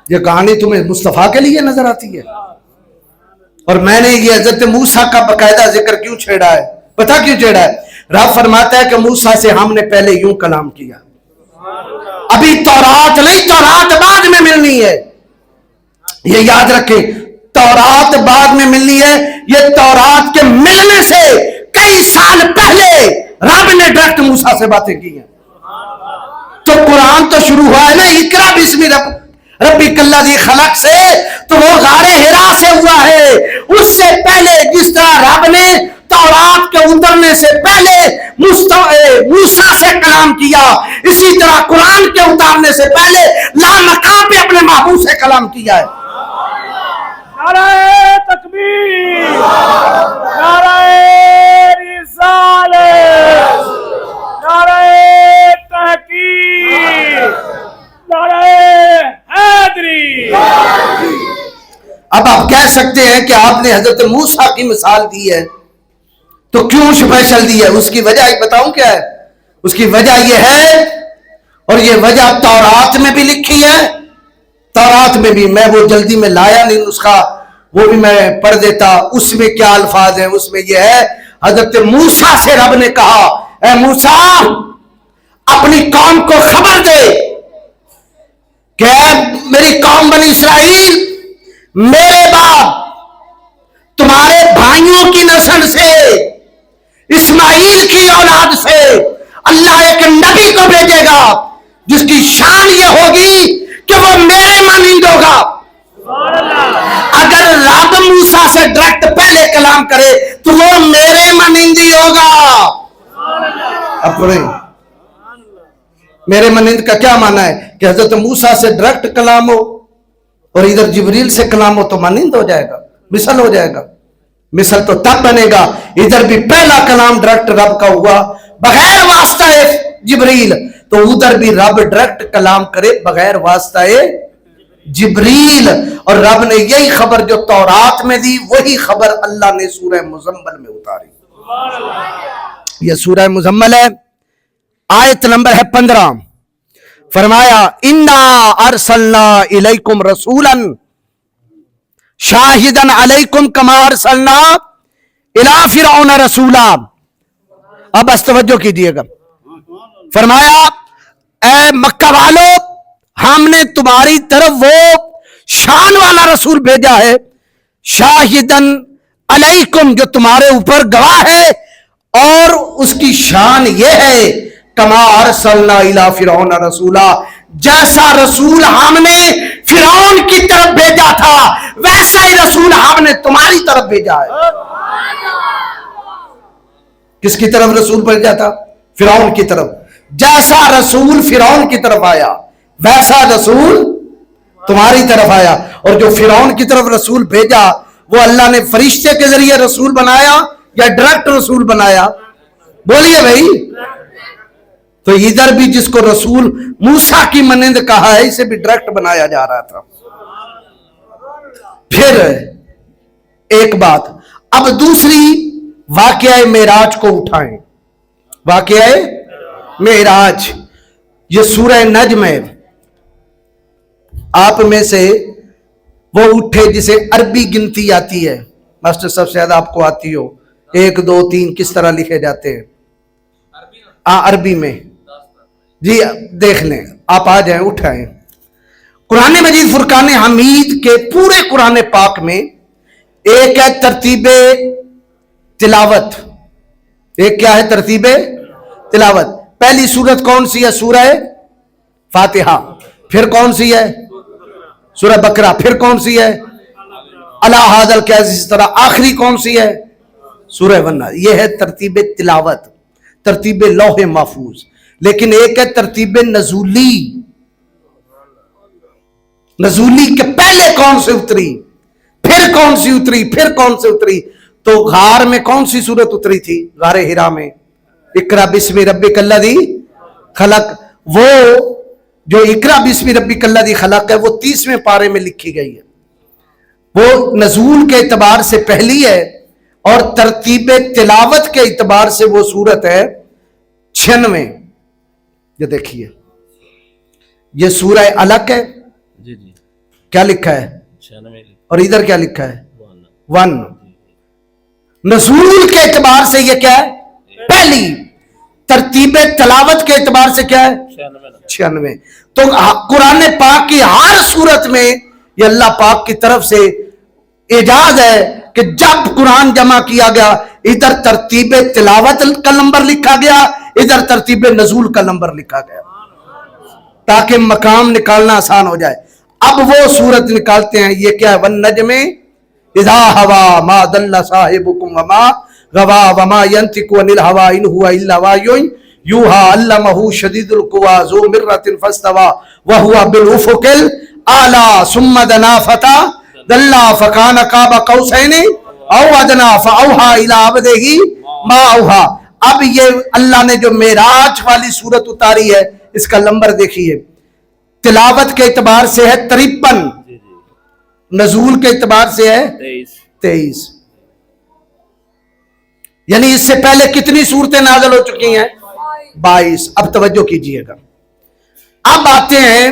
یہ کہانی تمہیں مصطفیٰ کے لیے نظر آتی ہے؟ اور میں نے یہ حضرت موسیٰ کا باقاعدہ ذکر کیوں چھیڑا ہے؟ پتہ کیوں چھیڑا ہے؟ رب فرماتا ہے کہ موسیٰ سے ہم نے پہلے یوں کلام کیا. ابھی تورات نہیں، تورات بعد میں ملنی ہے، یہ یاد رکھیں. تورات بعد میں ملنی ہے. یہ تورات کے ملنے سے کئی سال پہلے رب نے ڈائریکٹ موسیٰ سے باتیں کی ہیں. تو قرآن تو شروع ہوا ہے نا اقرا بسم ربک الذی خلق سے، تو وہ غار حرا سے ہوا ہے. اس سے پہلے جس طرح رب نے تورات کے اترنے سے پہلے موسیٰ سے کلام کیا، اسی طرح قرآن کے اتارنے سے پہلے لامکان پہ اپنے محبوب سے کلام کیا ہے. نعرہ تکبیر، نعرہ رسالت، نعرہ تحقیق، نعرہ حیدری. اب آپ کہہ سکتے ہیں کہ آپ نے حضرت موسیٰ کی مثال دی ہے تو کیوں اسپیشل دی ہے؟ اس کی وجہ بتاؤں کیا ہے؟ اس کی وجہ یہ ہے، اور یہ وجہ تورات میں بھی لکھی ہے. تورات میں بھی، میں وہ جلدی میں لایا نہیں نسخہ، وہ بھی میں پڑھ دیتا. اس میں کیا الفاظ ہیں؟ اس میں یہ ہے حضرت موسیٰ سے رب نے کہا اے موسیٰ اپنی قوم کو خبر دے کہ میری قوم بنی اسرائیل، میرے باپ تمہارے بھائیوں کی نسل سے، اسماعیل کی اولاد سے اللہ ایک نبی کو بھیجے گا جس کی شان یہ ہوگی کہ وہ میرے مانند ہوگا. اگر رب موسیٰ سے ڈائریکٹ پہلے کلام کرے تو وہ میرے مانند ہی ہوگا. اپنے میرے مانند کا کیا معنی ہے؟ کہ حضرت موسیٰ سے ڈائریکٹ کلام ہو اور ادھر جبریل سے کلام ہو تو مانند ہو جائے گا، مثل ہو جائے گا. مثل تو تب بنے گا ادھر بھی پہلا کلام ڈائریکٹ رب کا ہوا بغیر واسطہ جبریل، تو ادھر بھی رب ڈائریکٹ کلام کرے بغیر واسطہ جبریل، اور رب نے یہی خبر جو تورات میں دی وہی خبر اللہ نے سورہ مزمل میں اتاری۔ یہ سورہ مزمل ہے، آیت نمبر ہے 15۔ فرمایا انا ارسلنا الیکم رسولا شاہدا علیکم کما ارسلنا الی فرعون رسولا۔ اب بس توجہ کیجئے گا، فرمایا اے مکہ والو، ہم نے تمہاری طرف وہ شان والا رسول بھیجا ہے، شاہدن علیکم، جو تمہارے اوپر گواہ ہے، اور اس کی شان یہ ہے کما ارسلنا الی فرعون رسولا، جیسا رسول ہم نے فرعون کی طرف بھیجا تھا ویسا ہی رسول ہم نے تمہاری طرف بھیجا ہے۔ کس کی طرف رسول بھیجا تھا؟ فرعون کی طرف۔ جیسا رسول فرعون کی طرف آیا ویسا رسول تمہاری طرف آیا، اور جو فرعون کی طرف رسول بھیجا وہ اللہ نے فرشتے کے ذریعے رسول بنایا یا ڈائریکٹ رسول بنایا؟ بولیے بھائی۔ تو ادھر بھی جس کو رسول موسیٰ کی مانند کہا ہے اسے بھی ڈائریکٹ بنایا جا رہا تھا۔ پھر ایک بات، اب دوسری واقعہ معراج کو اٹھائیں۔ واقعہ معراج یہ سورہ نجم ہے۔ آپ میں سے وہ اٹھے جسے عربی گنتی آتی ہے، ماسٹر صاحب شاید آپ کو آتی ہو، 1 2 3 کس طرح لکھے جاتے ہیں عربی میں؟ جی دیکھ لیں، آپ آ جائیں، اٹھائیں۔ قرآن مجید فرقان حمید کے پورے قرآن پاک میں ایک ہے ترتیب تلاوت، ایک کیا ہے ترتیب تلاوت۔ پہلی سورت کون سی ہے؟ سورہ فاتحہ۔ پھر کون سی ہے؟ سورہ بقرہ۔ پھر کون سی ہے؟ الا ھذا الکہف۔ اس طرح آخری کون سی ہے؟ سورہ والناس۔ یہ ہے ترتیب تلاوت، ترتیب لوح محفوظ۔ لیکن ایک ہے ترتیب نزولی، نزولی کے پہلے کون سے اتری، پھر کون سی اتری، پھر کون سے اتری۔ تو غار میں کون سی سورت اتری تھی؟ غار ہرا میں اقرا بسم ربک الذی خلق۔ وہ جو اقرا بسم ربک الذی خلق ہے وہ 30ویں پارے میں لکھی گئی ہے، وہ نزول کے اعتبار سے پہلی ہے، اور ترتیب تلاوت کے اعتبار سے وہ سورت ہے 96۔ یہ دیکھیے، یہ سورہ علق ہے، جی جی کیا لکھا ہے؟ 96 اور ادھر کیا لکھا ہے؟ 1۔ نزول کے اعتبار سے یہ کیا ہے؟ پہلی۔ ترتیب تلاوت کے اعتبار سے کیا ہے؟ 96۔ تو قرآن پاک کی ہر صورت میں یہ اللہ پاک کی طرف سے اعجاز ہے کہ جب قرآن جمع کیا گیا ادھر ترتیب تلاوت کا نمبر لکھا گیا، ادھر ترتیب نزول کا نمبر لکھا گیا، تاکہ مقام نکالنا آسان ہو جائے۔ اب وہ صورت نکالتے ہیں، یہ کیا ہے؟ والنجم اذا ہوا ما ضل صاحبکم وما غوا وما ينطق عن الهوى ان هو الا وحی یوحی علمہ شدید القوى ذو مرۃ فاستوى وهو بالافق الاعلی ثم دنا فتدلی فکان قاب قوسین او ادنی فاوحی الی عبده ما اوحی۔ اب یہ اللہ نے جو معراج والی صورت اتاری ہے اس کا نمبر دیکھیے، تلاوت کے اعتبار سے ہے 53، نزول کے اعتبار سے ہے 23۔ یعنی اس سے پہلے کتنی صورتیں نازل ہو چکی ہیں؟ 22۔ اب توجہ کیجئے گا، اب آتے ہیں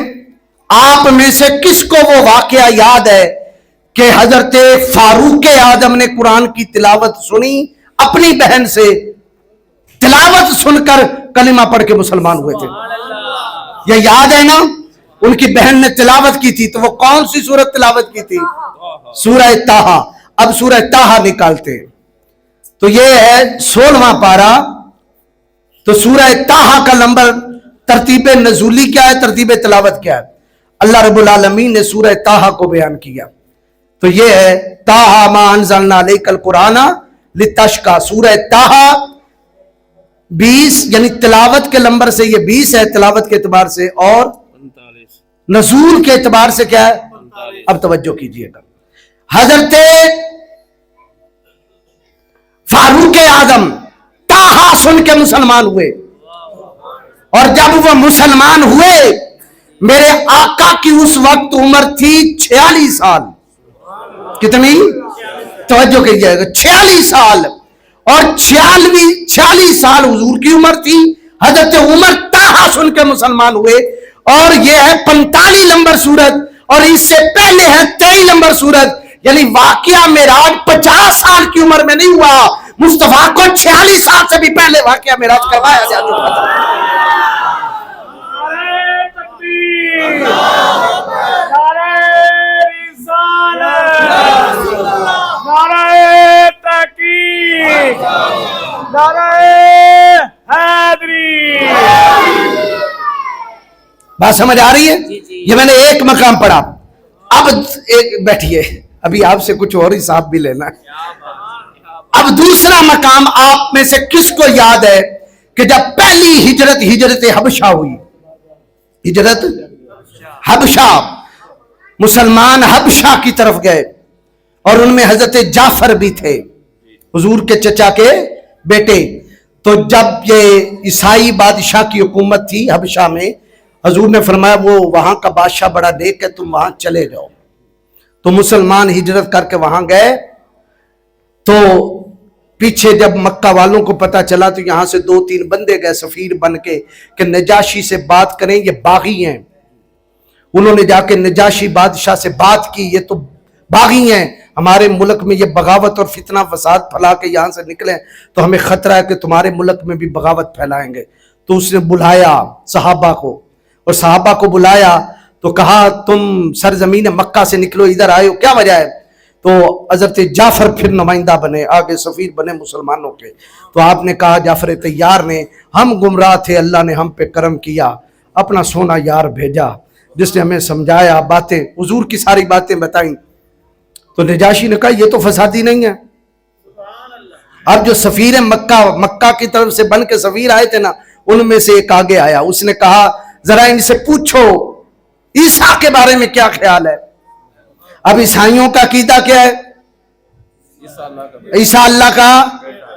آپ میں سے کس کو وہ واقعہ یاد ہے کہ حضرت فاروق اعظم نے قرآن کی تلاوت سنی، اپنی بہن سے تلاوت سن کر کلمہ پڑھ کے مسلمان ہوئے تھے؟ یہ یاد ہے نا؟ ان کی بہن نے تلاوت کی تھی، تو وہ کون سی سورت تلاوت کی تھی؟ سورہ طٰہٰ۔ اب سورہ طٰہٰ نکالتے ہیں تو یہ ہے 16واں پارہ۔ تو سورہ طٰہٰ کا نمبر، ترتیب نزولی کیا ہے، ترتیب تلاوت کیا ہے؟ اللہ رب العالمین نے سورہ طٰہٰ کو بیان کیا، تو یہ ہے طٰہٰ ما انزلنا علیک القرآن لتشقیٰ۔ سورہ طٰہٰ 20، یعنی تلاوت کے نمبر سے یہ 20 ہے تلاوت کے اعتبار سے، اور نزول کے اعتبار سے کیا ہے؟ اب توجہ کیجئے گا، حضرت فاروق اعظم طٰہٰ سن کے مسلمان ہوئے، اور جب وہ مسلمان ہوئے میرے آقا کی اس وقت عمر تھی 46 سال. کتنی؟ توجہ کیجئے گا، 46 سال. اور 46 سال حضور کی عمر تھی. حضرت عمر تاہا سن کے مسلمان ہوئے. اور یہ ہے 45 نمبر سورت، اور اس سے پہلے ہے 23 نمبر سورت. یعنی واقعہ معراج 50 سال کی عمر میں نہیں ہوا، مصطفیٰ کو 46 سال سے بھی پہلے واقعہ معراج کروایا جا چکا تھا. نعرہ تکبیر، نعرہ رسالت، نعرہ تحقیق، نعرہ حیدری. بات سمجھ آ رہی ہے؟ یہ میں نے ایک مقام پڑھا. اب ایک بیٹھیے، ابھی آپ سے کچھ اور حساب بھی لینا ہے. اب دوسرا مقام آپ میں سے کس کو یاد ہے کہ جب پہلی ہجرت حبشہ ہوئی، ہجرت حبشہ، مسلمان حبشہ کی طرف گئے، اور ان میں حضرت جعفر بھی تھے، حضور کے چچا کے بیٹے. تو جب یہ عیسائی بادشاہ کی حکومت تھی حبشہ میں، حضور نے فرمایا وہ وہاں کا بادشاہ بڑا نیک ہے، تم وہاں چلے جاؤ. تو مسلمان ہجرت کر کے وہاں گئے. تو پیچھے جب مکہ والوں کو پتا چلا تو یہاں سے 2-3 بندے گئے سفیر بن کے کہ نجاشی سے بات کریں، یہ باغی ہیں. انہوں نے جا کے نجاشی بادشاہ سے بات کی، یہ تو باغی ہیں، ہمارے ملک میں یہ بغاوت اور فتنہ فساد پھیلا کے یہاں سے نکلیں تو ہمیں خطرہ ہے کہ تمہارے ملک میں بھی بغاوت پھیلائیں گے. تو اس نے بلایا صحابہ کو، اور صحابہ کو بلایا تو کہا تم سرزمین مکہ سے نکلو، ادھر آئے ہو، کیا وجہ ہے؟ تو حضرت جعفر پھر نمائندہ بنے، آگے سفیر بنے مسلمانوں کے. تو آپ نے کہا جعفر طیار نے، ہم گمراہ تھے، اللہ نے ہم پہ کرم کیا، اپنا سونا یار بھیجا جس نے ہمیں سمجھایا، باتیں حضور کی ساری باتیں بتائیں. تو نجاشی نے کہا یہ تو فسادی نہیں ہے. اب جو سفیر مکہ کی طرف سے بن کے سفیر آئے تھے نا، ان میں سے ایک آگے آیا، اس نے کہا ذرا ان سے پوچھو عیسیٰ کے بارے میں کیا خیال ہے. اب عیسائیوں کا عقیدہ کیا ہے؟ عیسیٰ اللہ کا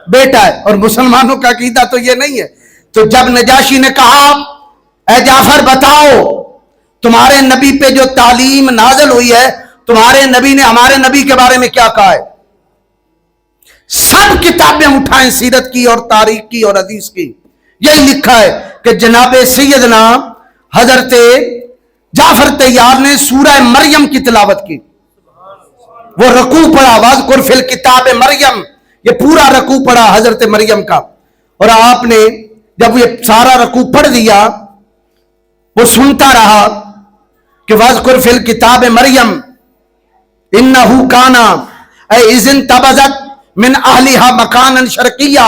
بیٹا ہے، اور مسلمانوں کا عقیدہ تو یہ نہیں ہے. تو جب نجاشی نے کہا اے جعفر بتاؤ تمہارے نبی پہ جو تعلیم نازل ہوئی ہے، تمہارے نبی نے ہمارے نبی کے بارے میں کیا کہا ہے؟ سب کتابیں اٹھائیں سیرت کی اور تاریخ کی اور حدیث کی، یہی لکھا ہے کہ جناب سیدنا حضرت جعفر طیار نے سورہ مریم کی تلاوت کی. وہ رکوع پڑھا، واذکر فی الکتاب مریم، یہ پورا رکوع پڑھا حضرت مریم کا. اور آپ نے جب یہ سارا رکوع پڑھ دیا، وہ سنتا رہا کہ واذکر فی الکتاب مریم انہو کانا اے اذن تبذت من اہلہا مکانا شرقیہ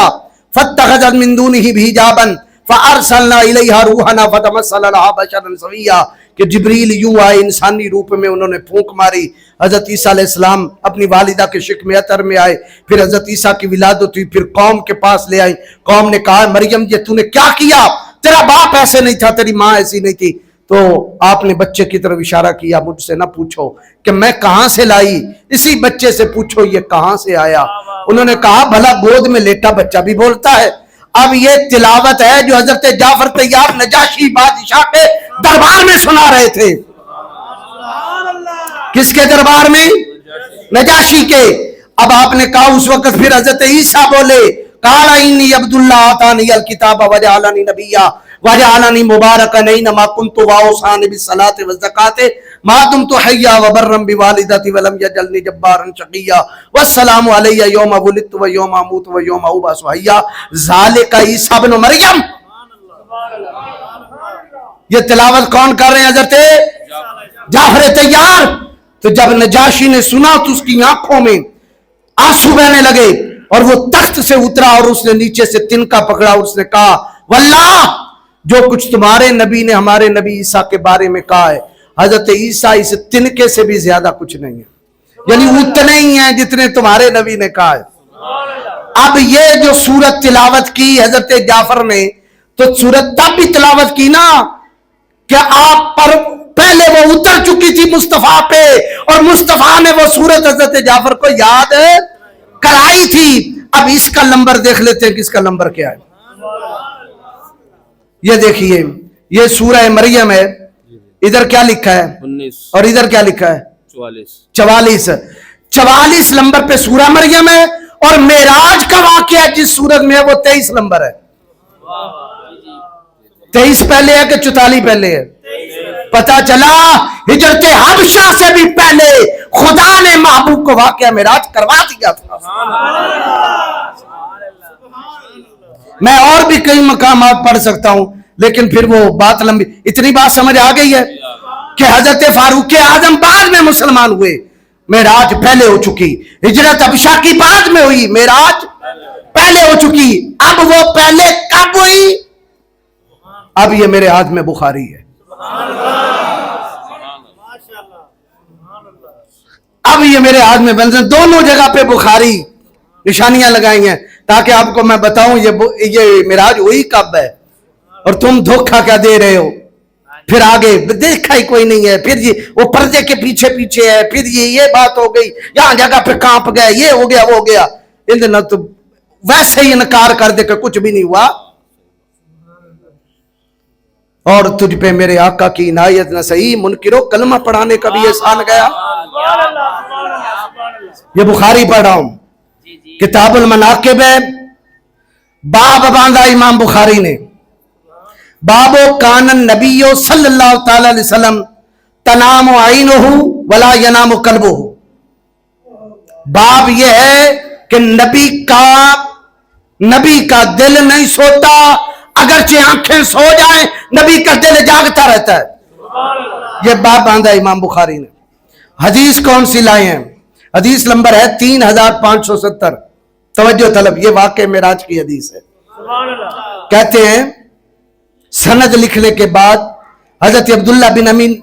فاتخذت من دونہ حجابا فارسلنا الیہا روحنا فتمثل لہا بشرا سویا. کہ جبریل یوں آئے انسانی روپ میں، انہوں نے پھونک ماری، حضرت عیسیٰ علیہ السلام اپنی والدہ کے شکم عطر میں آئے، پھر حضرت عیسیٰ کی ولادت ہوئی، پھر قوم کے پاس لے آئی. قوم نے کہا مریم یہ تو نے کیا کیا؟ تیرا باپ ایسے نہیں تھا، تیری ماں ایسی نہیں تھی. تو آپ نے بچے کی طرف اشارہ کیا، مجھ سے نہ پوچھو کہ میں کہاں سے لائی، اسی بچے سے پوچھو یہ کہاں سے آیا. انہوں نے کہا بھلا گود میں لیٹا بچہ بھی بولتا ہے. اب یہ تلاوت ہے جو حضرت جعفر طیار نجاشی بادشاہ کے دربار میں سنا رہے تھے. کس کے دربار میں؟ نجاشی کے. اب آپ نے کہا اس وقت پھر حضرت عیسیٰ بولے قال انی عبداللہ آتانی الکتاب وجعلنی نبیا وجعلنی مبارکا اینما کنت واوصانی بالصلاۃ والزکاۃ ما دمت حیا وبرا بوالدتی ولم یجعلنی جبارا شقیا والسلام علی یوم ولدت ویوم اموت ویوم ابعث حیا ذالک عیسی ابن مریم. یہ تلاوت کون کر رہے ہیں؟ حضرت جعفر طیار. تو جب نجاشی نے سنا تو اس کی آنکھوں میں آنسو بہنے لگے، اور وہ تخت سے اترا اور اس نے نیچے سے تنکا پکڑا اور اس نے کہا واللہ جو کچھ تمہارے نبی نے ہمارے نبی عیسیٰ کے بارے میں کہا ہے، حضرت عیسیٰ اس تنکے سے بھی زیادہ کچھ نہیں ہے، یعنی اتنے ہی ہیں جتنے تمہارے نبی نے کہا ہے. اب یہ جو سورت تلاوت کی حضرت جعفر نے، تو سورت تب بھی تلاوت کی نا کہ آپ پر پہلے وہ اتر چکی تھی مصطفیٰ پہ، اور مصطفیٰ نے وہ سورت حضرت جعفر کو یاد کرائی تھی. اب اس کا نمبر دیکھ لیتے ہیں، کس کا نمبر کیا ہے. یہ دیکھیے یہ سورہ مریم ہے، ادھر کیا لکھا ہے 19 اور ادھر کیا لکھا ہے 44 44 نمبر پہ سورہ مریم ہے، اور معراج کا واقعہ جس سورت میں ہے وہ 23 نمبر ہے۔ 23 پہلے ہے کہ 44 پہلے ہے؟ پتا چلا ہجرت حبشہ سے بھی پہلے خدا نے محبوب کو واقعہ معراج کروا دیا تھا۔ میں اور بھی کئی مقامات پڑھ سکتا ہوں لیکن پھر وہ بات لمبی، اتنی بات سمجھ آ گئی ہے کہ حضرت فاروق اعظم بعد میں مسلمان ہوئے، معراج پہلے ہو چکی، ہجرت حبشہ کی بعد میں ہوئی، معراج پہلے ہو چکی۔ اب وہ پہلے کب ہوئی؟ اب یہ میرے ہاتھ میں بخاری ہے، اب یہ میرے ہاتھ میں بنزل، دونوں جگہ پہ بخاری نشانیاں لگائی ہیں تاکہ آپ کو میں بتاؤں یہ معراج ہوئی کب ہے، اور تم دھوکہ کیا دے رہے ہو۔ پھر آگے دیکھا ہی کوئی نہیں ہے، پھر یہ وہ پردے کے پیچھے پیچھے ہے، پھر یہ بات ہو گئی، یہاں جگہ پہ کانپ گئے، یہ ہو گیا وہ ہو گیا، نہ تو ویسے ہی انکار کر دے کہ کچھ بھی نہیں ہوا۔ اور تجھ پہ میرے آقا کی عنایت نہ صحیح، منکرو کلمہ پڑھانے کا بھی احسان گیا۔ یہ بخاری پڑھ رہا ہوں، کتاب المناقب ہے، باب باندھا امام بخاری نے، بابو کان النبی صلی اللہ تعالی علیہ وسلم تنام عینہ ولا ینام قلبہ۔ باب یہ ہے کہ نبی کا دل نہیں سوتا، اگرچہ آنکھیں سو جائیں نبی کا دل جاگتا رہتا ہے۔ یہ باب باندھا امام بخاری نے۔ حدیث کون سی لائے ہیں؟ حدیث نمبر ہے 3570، توجہ طلب، یہ واقع معراج کی حدیث ہے۔ کہتے ہیں سند لکھنے کے بعد حضرت عبداللہ بن امین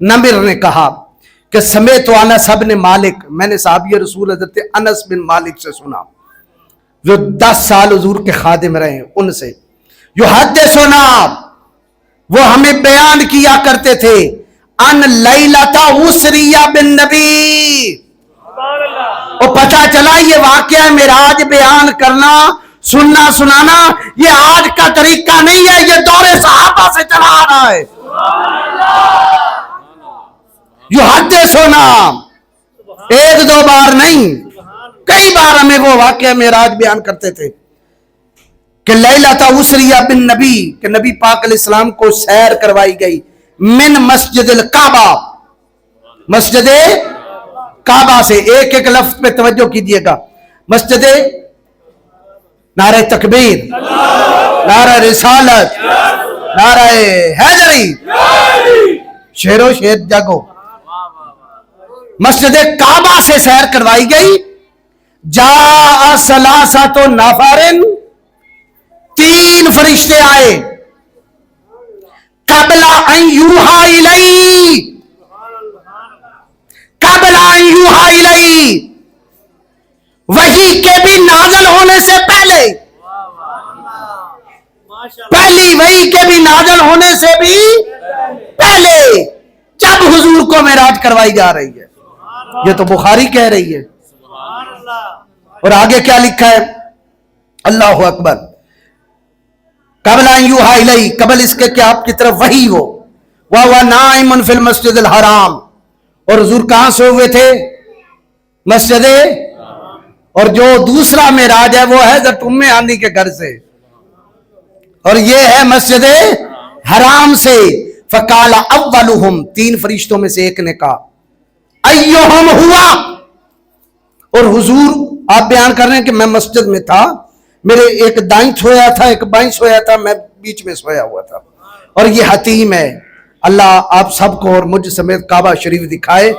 نمر نے کہا کہ سمیت انس بن مالک، میں نے صحابی رسول حضرت انس بن مالک سے سنا جو 10 سال حضور کے خادم رہے ہیں، ان سے یحدثنا، وہ ہمیں بیان کیا کرتے تھے، ان لیلۃ اسریہ بالنبی، اور پتہ چلا یہ واقعہ معراج بیان کرنا، سننا سنانا یہ آج کا طریقہ نہیں ہے، یہ دور صحابہ سے چلا آ رہا ہے۔ یحدثنا، ایک دو بار نہیں، کئی بار ہمیں وہ واقعہ معراج بیان کرتے تھے کہ لیلۃ اسریہ بالنبی، کہ نبی پاک علیہ السلام کو سیر کروائی گئی، من مسجد الکعبہ، مسجد کعبہ سے، ایک ایک لفظ پہ توجہ کیجئے گا، مسجد، نعرہ تکبیر، نعرہ رسالت، نعرہ حیدری، شیر و شیر جاگو، مسجد کعبہ سے سیر کروائی گئی۔ جاء ثلاثۃ نفر، 3 فرشتے آئے، قبل ان یوحی الی، قبل ان یوحی الی، وحی کے بھی نازل ہونے سے پہلے، پہلی وحی کے بھی نازل ہونے سے بھی پہلے، جب حضور کو معراج کروائی جا رہی ہے۔ یہ تو بخاری کہہ رہی ہے، اور آگے کیا لکھا ہے؟ اللہ اکبر، قبل ان یوحی الی، قبل اس کے کہ آپ کی طرف وحی ہو، وَهُوَ نَائِمٌ فِي الْمَسْجِدِ الْحَرَامِ، اور حضور کہاں سوئے ہوئے تھے؟ مسجد، اور جو دوسرا معراج ہے وہ ہے حضرت ام ہانی کے گھر سے، اور یہ ہے مسجد حرام سے۔ فقال اولہم، 3 فرشتوں میں سے ایک نے کہا، ایہم ہوا، اور حضور آپ بیان کر رہے ہیں کہ میں مسجد میں تھا، میرے ایک دائیں سویا تھا ایک بائیں سویا تھا، میں بیچ میں سویا ہوا تھا، اور یہ حتیم ہے۔ اللہ آپ سب کو اور مجھ سمیت کعبہ شریف دکھائے،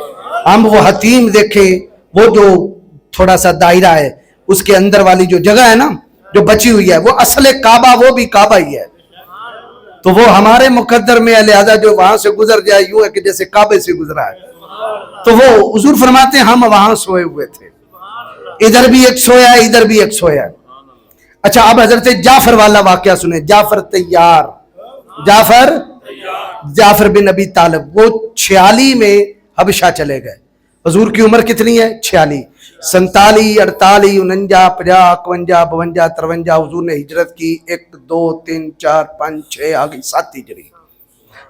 ہم وہ حتیم دیکھیں، وہ جو تھوڑا سا دائرہ ہے اس کے اندر والی جو جگہ ہے نا جو بچی ہوئی ہے، وہ اصل کعبہ، وہ بھی کعبہ ہی ہے، تو وہ ہمارے مقدر میں ہے، لہذا جو وہاں سے گزر جائے یوں ہے کہ جیسے کعبے سے گزرا ہے، تو وہ حضور فرماتے ہیں ہم وہاں سوئے ہوئے تھے، ادھر بھی ایک سویا ہے ادھر بھی ایک سویا ہے۔ اچھا اب حضرت جعفر والا واقعہ سنیں، جعفر تیار، جعفر بن ابی طالب، وہ 46 میں حبشہ چلے گئے، حضور کی عمر کتنی ہے؟ 46. 47 48 49 50 51 52 53 حضور نے ہجرت کی. 1 2 3 4 5 6 آگے 7 ہجری.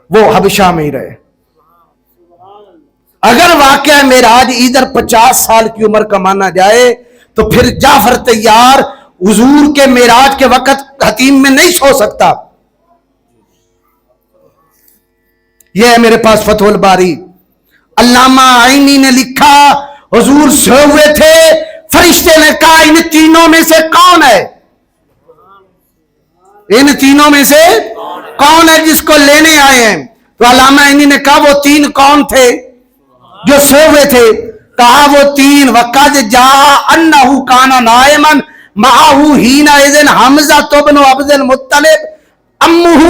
وہ حبشہ میں ہی رہے. اگر واقعہ معراج ادھر 50 سال کی عمر کا مانا جائے تو پھر جعفر طیار حضور کے معراج کے وقت حتیم میں نہیں سو سکتا. یہ ہے میرے پاس فتح الباری. علامہ عینی نے لکھا حضور سوئے ہوئے تھے, فرشتے نے کہا ان تینوں میں سے کون ہے, ان تینوں میں سے کون ہے جس کو لینے آئے ہیں؟ تو علامہ عینی نے کہا وہ 3 کون تھے جو سوئے ہوئے تھے؟ کہا وہ 3 وقد جاء انہ کان نائما معہ حینئذ حمزہ بن عبد المطلب امہ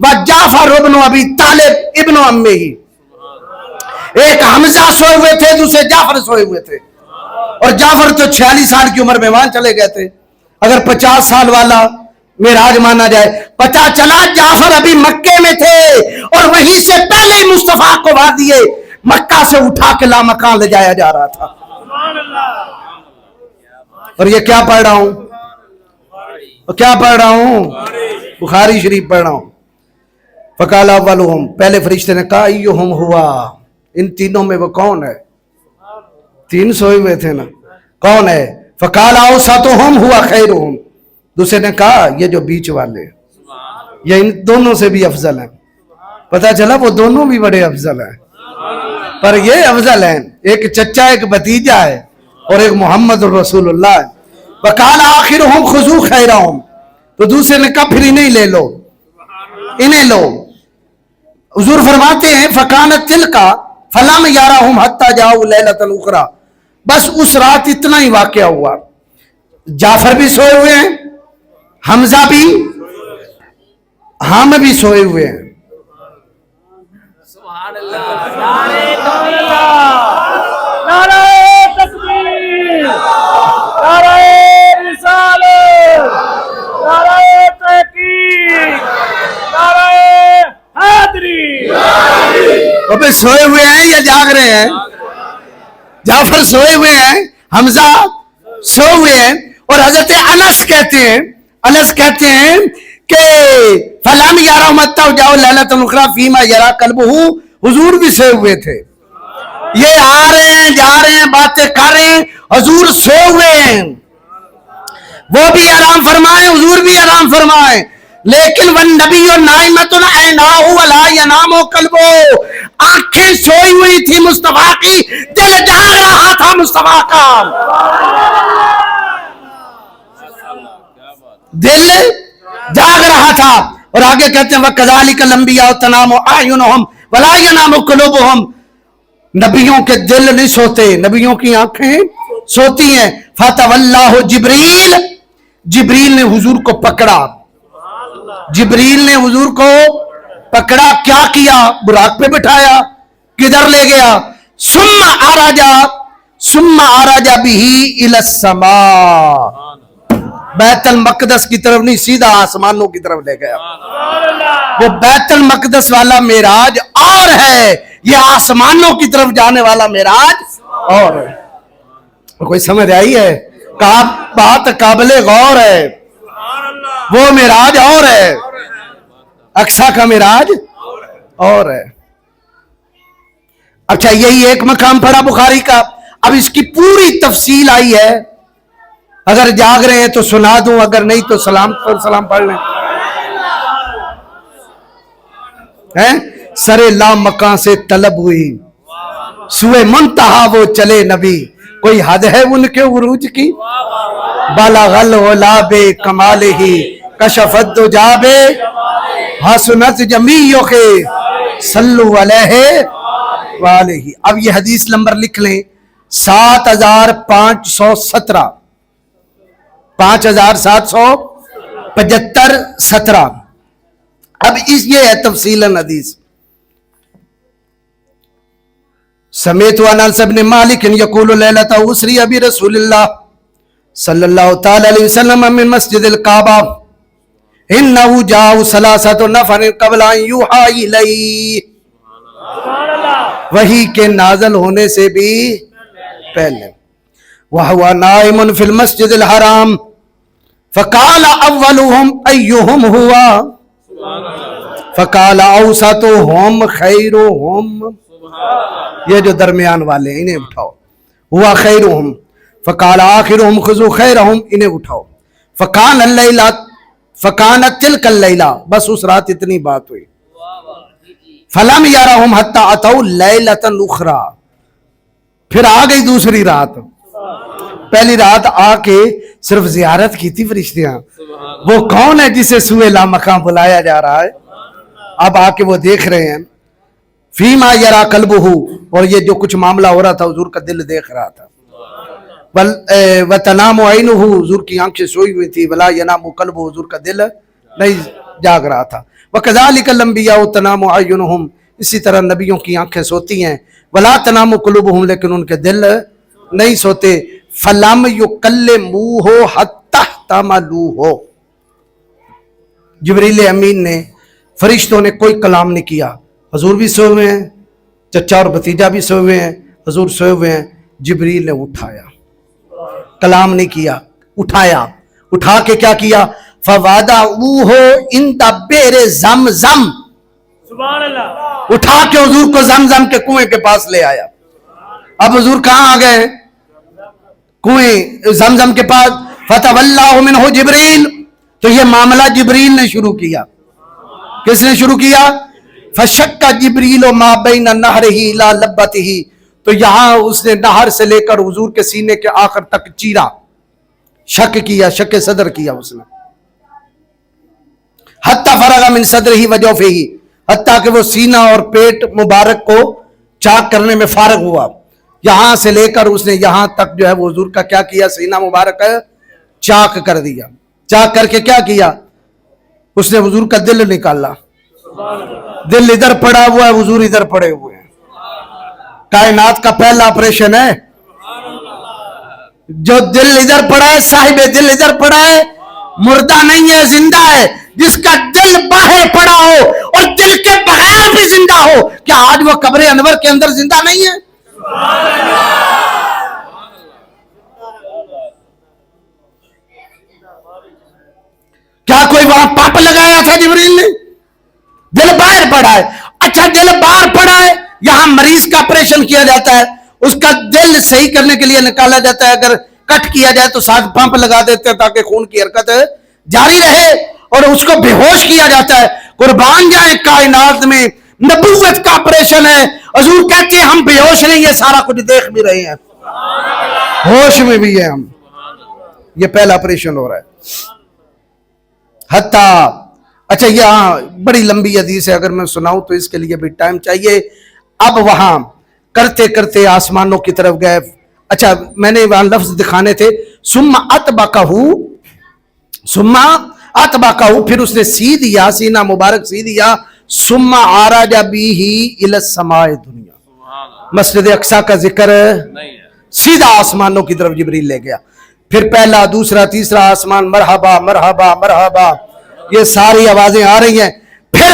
و جعفر ابن ابی طالب ابن امہ ہی. ایک حمزہ سوئے ہوئے تھے, دوسرے جعفر سوئے ہوئے تھے. اور جعفر تو 46 سال کی عمر میں وہاں چلے گئے تھے. اگر 50 سال والا معراج مانا جائے, پتہ چلا جعفر ابھی مکے میں تھے اور وہیں سے پہلے مصطفیٰ کو وادی مکہ سے اٹھا کے لامکان لے جایا جا رہا تھا. اور یہ کیا پڑھ رہا ہوں؟ کیا پڑھ رہا ہوں؟ بخاری شریف پڑھ رہا ہوں. فقال اولہم, پہلے فرشتے نے کہا ایہم ہوا, ان تینوں میں وہ کون ہے؟ 3 سوئے ہوئے تھے نا, کون ہے؟ فقال اوسطہم ہوا خیرہم, دوسرے نے کہا یہ جو بیچ والے, یہ ان دونوں سے بھی افضل ہیں. پتہ چلا وہ دونوں بھی بڑے افضل ہیں, پر یہ افضل ہیں. ایک چچا ایک بھتیجا ہے اور ایک محمد الرسول اللہ ہے. وقال آخرہم خذو خیرہم, تو دوسرے نے کہا پھر انہیں لے لو, انہیں لو. حضور فرماتے ہیں فکانت تلکا فلم یارہم حتی جاؤ لیلۃ الاخری, بس اس رات اتنا ہی واقعہ ہوا. جعفر بھی سوئے ہوئے ہیں, حمزہ بھی, ہم بھی سوئے ہوئے ہیں. نعرہ تکبیر, نعرہ رسالت, نعرہ تحقیق, نعرہ حیدری. ابے سوئے ہوئے ہیں یا جاگ رہے ہیں؟ جعفر سوئے ہوئے ہیں, حمزہ سوئے ہوئے ہیں. اور حضرت انس کہتے ہیں کہ فلم یارا متا جاؤ لیلۃ الاخری فیما یرا قلبہ, حضور بھی سوئے ہوئے تھے. یہ آ رہے ہیں جا رہے ہیں باتیں کر رہے ہیں, حضور سوئے ہوئے ہیں. وہ بھی آرام فرمائیں, حضور بھی آرام فرمائیں. لیکن والنبی نائمۃ عیناہ ولا ینام قلبہ, آنکھیں سوئی ہوئی تھی مصطفیٰ کی, دل جاگ رہا تھا مصطفیٰ کا, دل جاگ رہا تھا. اور آگے کہتے ہیں وَكَذَلِكَ الْأَنْبِيَاءُ تَنَامُ أَعْيُنُهُمْ وَلَا يَنَامُ قُلُوبُهُمْ, نبیوں کے دل نہیں سوتے, نبیوں کی آنکھیں سوتی ہیں. فَتَوَلَّاهُ جبریل, جبریل نے حضور کو پکڑا, جبریل نے حضور کو پکڑا. کیا کیا؟ براق پہ بٹھایا, کدھر لے گیا؟ ثم عرج به الى السماء, بیت المقدس کی طرف نہیں, سیدھا آسمانوں کی طرف لے گیا. وہ بیت المقدس والا معراج اور ہے, یہ آسمانوں کی طرف جانے والا معراج اور ہے. کوئی سمجھ آئی ہے؟ بات قابل غور ہے. وہ معراج اور ہے, اقصیٰ کا معراج اور ہے. اچھا, یہی ایک مقام پڑھا بخاری کا. اب اس کی پوری تفصیل آئی ہے, اگر جاگ رہے ہیں تو سنا دوں, اگر نہیں تو سلام پر سلام پڑھ لیں. سرے لام مکان سے طلب ہوئی, سوئے منتہا وہ چلے نبی, کوئی حد ہے ان کے عروج کی؟ بالغ العلا بے کمال ہی کشفت دجا بے حسنت جمیع کے صلو علیہ وآلہ. اب یہ حدیث نمبر لکھ لیں, 7517, 5775 اب یہ ہے تفصیل حدیث. سمیت عن انس بن مالک یقول لیلۃ اسری برسول اللہ صلی اللہ تعالی علیہ وسلم من مسجد الکعبہ انہو جاؤ ثلاثۃ نفر قبل ان یوحی الیہ. وحی کے نازل ہونے سے بھی پہلے. وَهُوَ نَائِمٌ فِي الْمَسْجِدِ الْحَرَامِ فَقَالَ أَوَّلُهُمْ أَيُّهُمْ هُوَ فَقَالَ أَوْسَطُهُمْ خَيْرُهُمْ. یہ جو درمیان والے ہیں انہیں اٹھاؤ. ہوا خیرہم فقال آخرہم خذوا خیرہم، انہیں اٹھاؤ. فکانت تلک اللیلہ، بس اس رات اتنی بات ہوئی. فلم یرہم حتی اتوا لیلۃ اخری، پھر آ گئی دوسری رات. پہلی رات آ کے صرف زیارت کی تھی فرشتیاں. وہ کون ہے جسے سوئے لامکاں بلایا جا رہا ہے؟ اب آ کے وہ دیکھ رہے ہیں. فیما یرا قلبہ، اور یہ جو کچھ معاملہ ہو رہا تھا حضور کا دل دیکھ رہا تھا. وتنام عینہ، حضور کی آنکھیں سوئی ہوئی تھی. ولا ینام قلبہ، حضور کا دل نہیں جاگ رہا تھا. وکذالک الانبیاء تنام اعینہم، اسی طرح نبیوں کی آنکھیں سوتی ہیں. ولا تنام قلوبہم، لیکن ان کے دل نہیں سوتے. فلم یکلموہ حتی احتملوہ، جبریل امین نے، فرشتوں نے کوئی کلام نہیں کیا. حضور بھی سوئے ہوئے ہیں، چچا اور بھتیجا بھی سوئے ہوئے ہیں، حضور سوئے ہوئے ہیں. جبریل نے اٹھایا، کلام نہیں کیا، اٹھایا. اٹھا کے کیا کیا؟ فوادعوہ عند بئر زمزم، سبحان اللہ. اٹھا کے حضور کو زمزم کے کنویں کے پاس لے آیا. اب حضور کہاں آ گئے؟ کنویں زمزم کے پاس. فتولہ منہ جبریل، تو یہ معاملہ جبریل نے شروع کیا. کس نے شروع کیا؟ فشک جبریل ما بین نہرہ الی لبتہ، تو یہاں اس نے نہر سے لے کر حضور کے سینے کے آخر تک چیرا. شک کیا، شک صدر کیا اس نے. حتی فرغ من صدرہ وجوفہ، حتیٰ کہ وہ سینہ اور پیٹ مبارک کو چاک کرنے میں فارغ ہوا. یہاں سے لے کر اس نے یہاں تک جو ہے وہ حضور کا کیا کیا؟ سینہ مبارک چاک کر دیا. چاک کر کے کیا کیا؟ اس نے حضور کا دل نکالا. دل ادھر پڑا ہوا ہے، حضور ادھر پڑے ہوئے ہیں. کائنات کا پہلا آپریشن ہے. جو دل ادھر پڑا ہے، صاحب دل ادھر پڑا ہے، مردہ نہیں ہے، زندہ ہے. جس کا دل باہر پڑا ہو اور دل کے بغیر بھی زندہ ہو، کیا آج وہ قبر انور کے اندر زندہ نہیں ہے؟ کیا کوئی وہاں پاپ لگایا تھا جبریل نے؟ دل باہر پڑا ہے. اچھا دل باہر پڑا ہے، یہاں مریض کا آپریشن کیا جاتا ہے، اس کا دل صحیح کرنے کے لیے نکالا جاتا ہے. اگر کٹ کیا جائے تو ساتھ پمپ لگا دیتے ہیں تاکہ خون کی حرکت جاری رہے، اور اس کو بے ہوش کیا جاتا ہے. قربان جائے، کائنات میں نبوت کا آپریشن ہے. حضور کہتے ہیں ہم بے ہوش نہیں، یہ سارا کچھ دیکھ بھی رہے ہیں، ہوش میں بھی ہے ہم. یہ پہلا آپریشن ہو رہا ہے. حتیٰ اچھا یہاں بڑی لمبی حدیث ہے، اگر میں سناؤں تو اس کے لیے بھی ٹائم چاہیے. اب وہاں کرتے کرتے آسمانوں کی طرف گئے. اچھا میں نے وہاں لفظ دکھانے تھے. ثم اتبعہ، پھر اس نے سی دیا، سینہ مبارک سی دیا. ثم عرج بہ الی السماء الدنیا، مسجد اقصی کا ذکر سیدھا آسمانوں کی طرف جبریل لے گیا. پھر پہلا، دوسرا، تیسرا آسمان، مرحبا مرحبا مرحبا، یہ ساری آوازیں آ رہی ہیں. پھر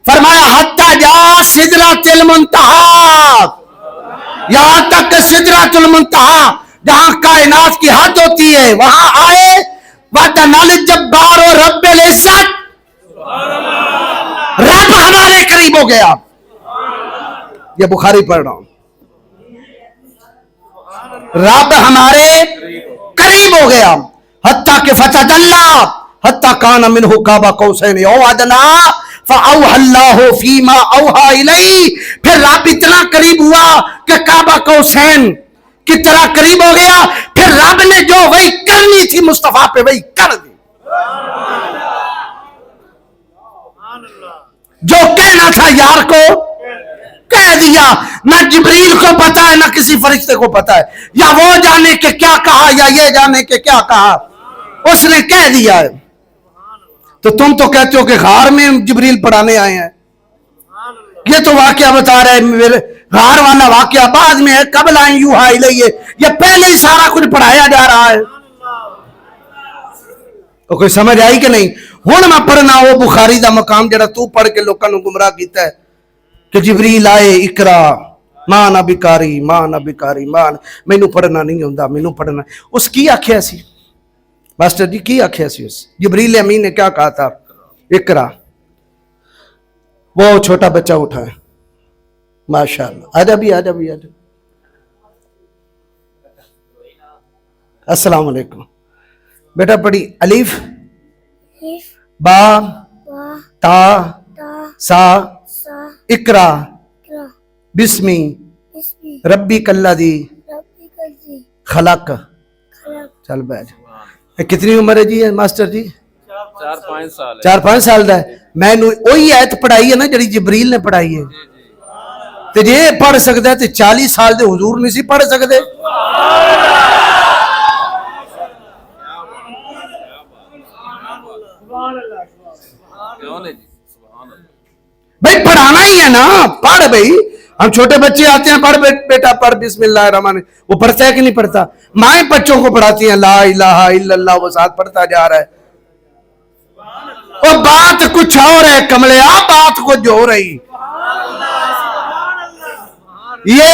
فرمایا حتی جاء سدرۃ المنتہی، یہاں تک کہ سدرۃ المنتہی جہاں کائنات کی حد ہوتی ہے وہاں آئے. وَدَنَا الْجَبَّارُ رَبِّ الْعِزَّةِ، رب ہمارے قریب ہو گیا. یہ بخاری پڑھ رہا ہوں. رب ہمارے قریب ہو گیا. حتیٰ کہ فتدلی، حتیٰ کان منہ قاب قوسین او ادنی فاوحى اللہ فیما اوحى الیہ. پھر رب اتنا قریب ہوا کہ قاب قوسین کی طرح قریب ہو گیا. پھر رب نے جو وہی کرنی تھی مصطفیٰ پہ وہی کر دی. جو کہنا تھا یار کو کہہ دیا. نہ جبریل کو پتا ہے نہ کسی فرشتے کو پتا ہے، یا وہ جانے کہ کیا کہا یا یہ جانے کہ کیا کہا، اس نے کہہ دیا ہے. تو تم تو کہتے ہو کہ غار میں جبریل پڑھانے آئے ہیں. یہ تو واقعہ بتا رہے ہیں، غار والا واقعہ بعد میں ہے. قبل ان یوحی الیہ، یہ پہلے ہی سارا کچھ پڑھایا جا رہا ہے. تو کوئی سمجھ آئی کہ نہیں؟ ہن میں پڑھنا وہ بخاری دا مقام جڑا تو پڑھ کے لوکاں نو گمراہ کیتا ہے کہ جبریل آئے اقرا ماں نہ بکاری ماں نہ بکاری ماں مینوں پڑھنا نہیں ہوندا مینوں پڑھنا. اس کی آکھیا سی ماسٹر جی کی آکھیا سی اس جبریل امین نے کیا کہا تھا؟ اقرا. وہ چھوٹا بچہ اٹھا ہے ماشاءاللہ. آجا بھی آجا بھی آجا. السلام علیکم بیٹا پڑھی الف با تا سا اقرا بسمی ربی کلذی خلق. چل بیٹھ. کتنی عمر ہے جی ماسٹر جی؟ 4-5 سال 4-5 سال دا ہے. میں وہی آیت پڑھائی ہے نا جڑی جبریل نے پڑھائی ہے. تے جے پڑھ سکدا ہے تے 40 سال دے حضور نہیں سی پڑھ سکدے. بھائی پڑھانا ہی ہے نا, پڑھ بھائی. ہم چھوٹے بچے آتے ہیں پڑھ بیٹا پڑھ بسم اللہ الرحمن. وہ پڑھتا ہے کہ نہیں پڑھتا؟ مائیں بچوں کو پڑھاتی ہیں لا الہ الا اللہ, وہ ساتھ پڑھتا جا رہا ہے. اور بات کچھ اور ہے کملے, بات کچھ ہو رہی. یہ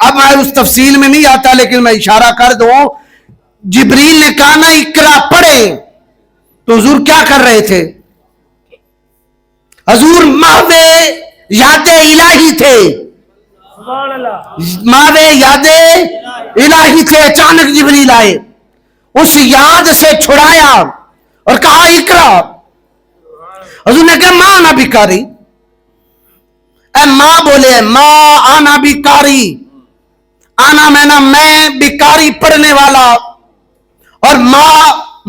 اب میں اس تفصیل میں نہیں آتا لیکن میں اشارہ کر دوں. جبریل نے کہا نا اقرا پڑھیں تو حضور کیا کر رہے تھے؟ حضور محو یاد الہی تھے, محو یاد الہی تھے. اچانک جبریل آئے, اس یاد سے چھڑایا اور کہا اقرا. حضور نے کہا ماں نہ بکاری. اے ماں بولے ماں آنا بکاری. آنا میں نا میں بکاری پڑھنے والا. اور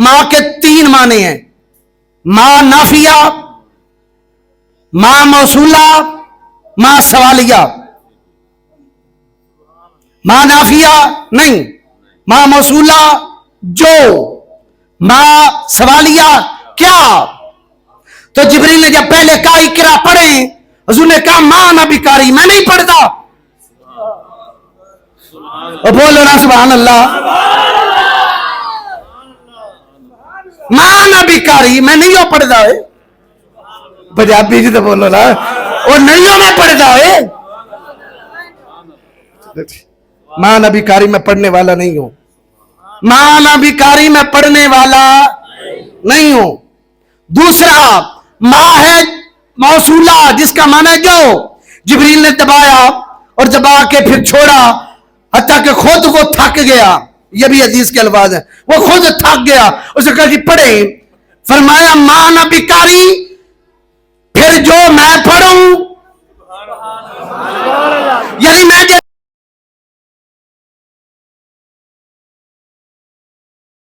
ماں کے 3 معنی ہیں. ماں نافیہ, ماں موصولہ, ماں سوالیہ. ماں نافیہ نہیں, ماں موصولہ جو, ماں سوالیہ کیا. تو جبریل نے جب پہلے کہا اقرا پڑھیں, حضور نے کہا ماں نہ بکاری, میں نہیں پڑھتا. اور بولو نا سبحان اللہ. ماں نہ بکاری, میں نہیں ہو پڑھتا ہے. پنجابی جی تو بولو نا, اور نہیں ہو میں پڑھتا ہے. ماں نہ بکاری میں پڑھنے والا نہیں ہوں. ماں نہ بکاری میں پڑھنے والا نہیں ہوں. دوسرا ماں ہے موصولہ جس کا معنی جو. جبریل نے دبایا اور دبا کے پھر چھوڑا حتیٰ کہ خود وہ تھک گیا. یہ بھی حدیث کے الفاظ ہیں, وہ خود تھک گیا. اسے کہا کہ پڑھیں. فرمایا ماں نہ بکاری, پھر جو میں پڑھوں یعنی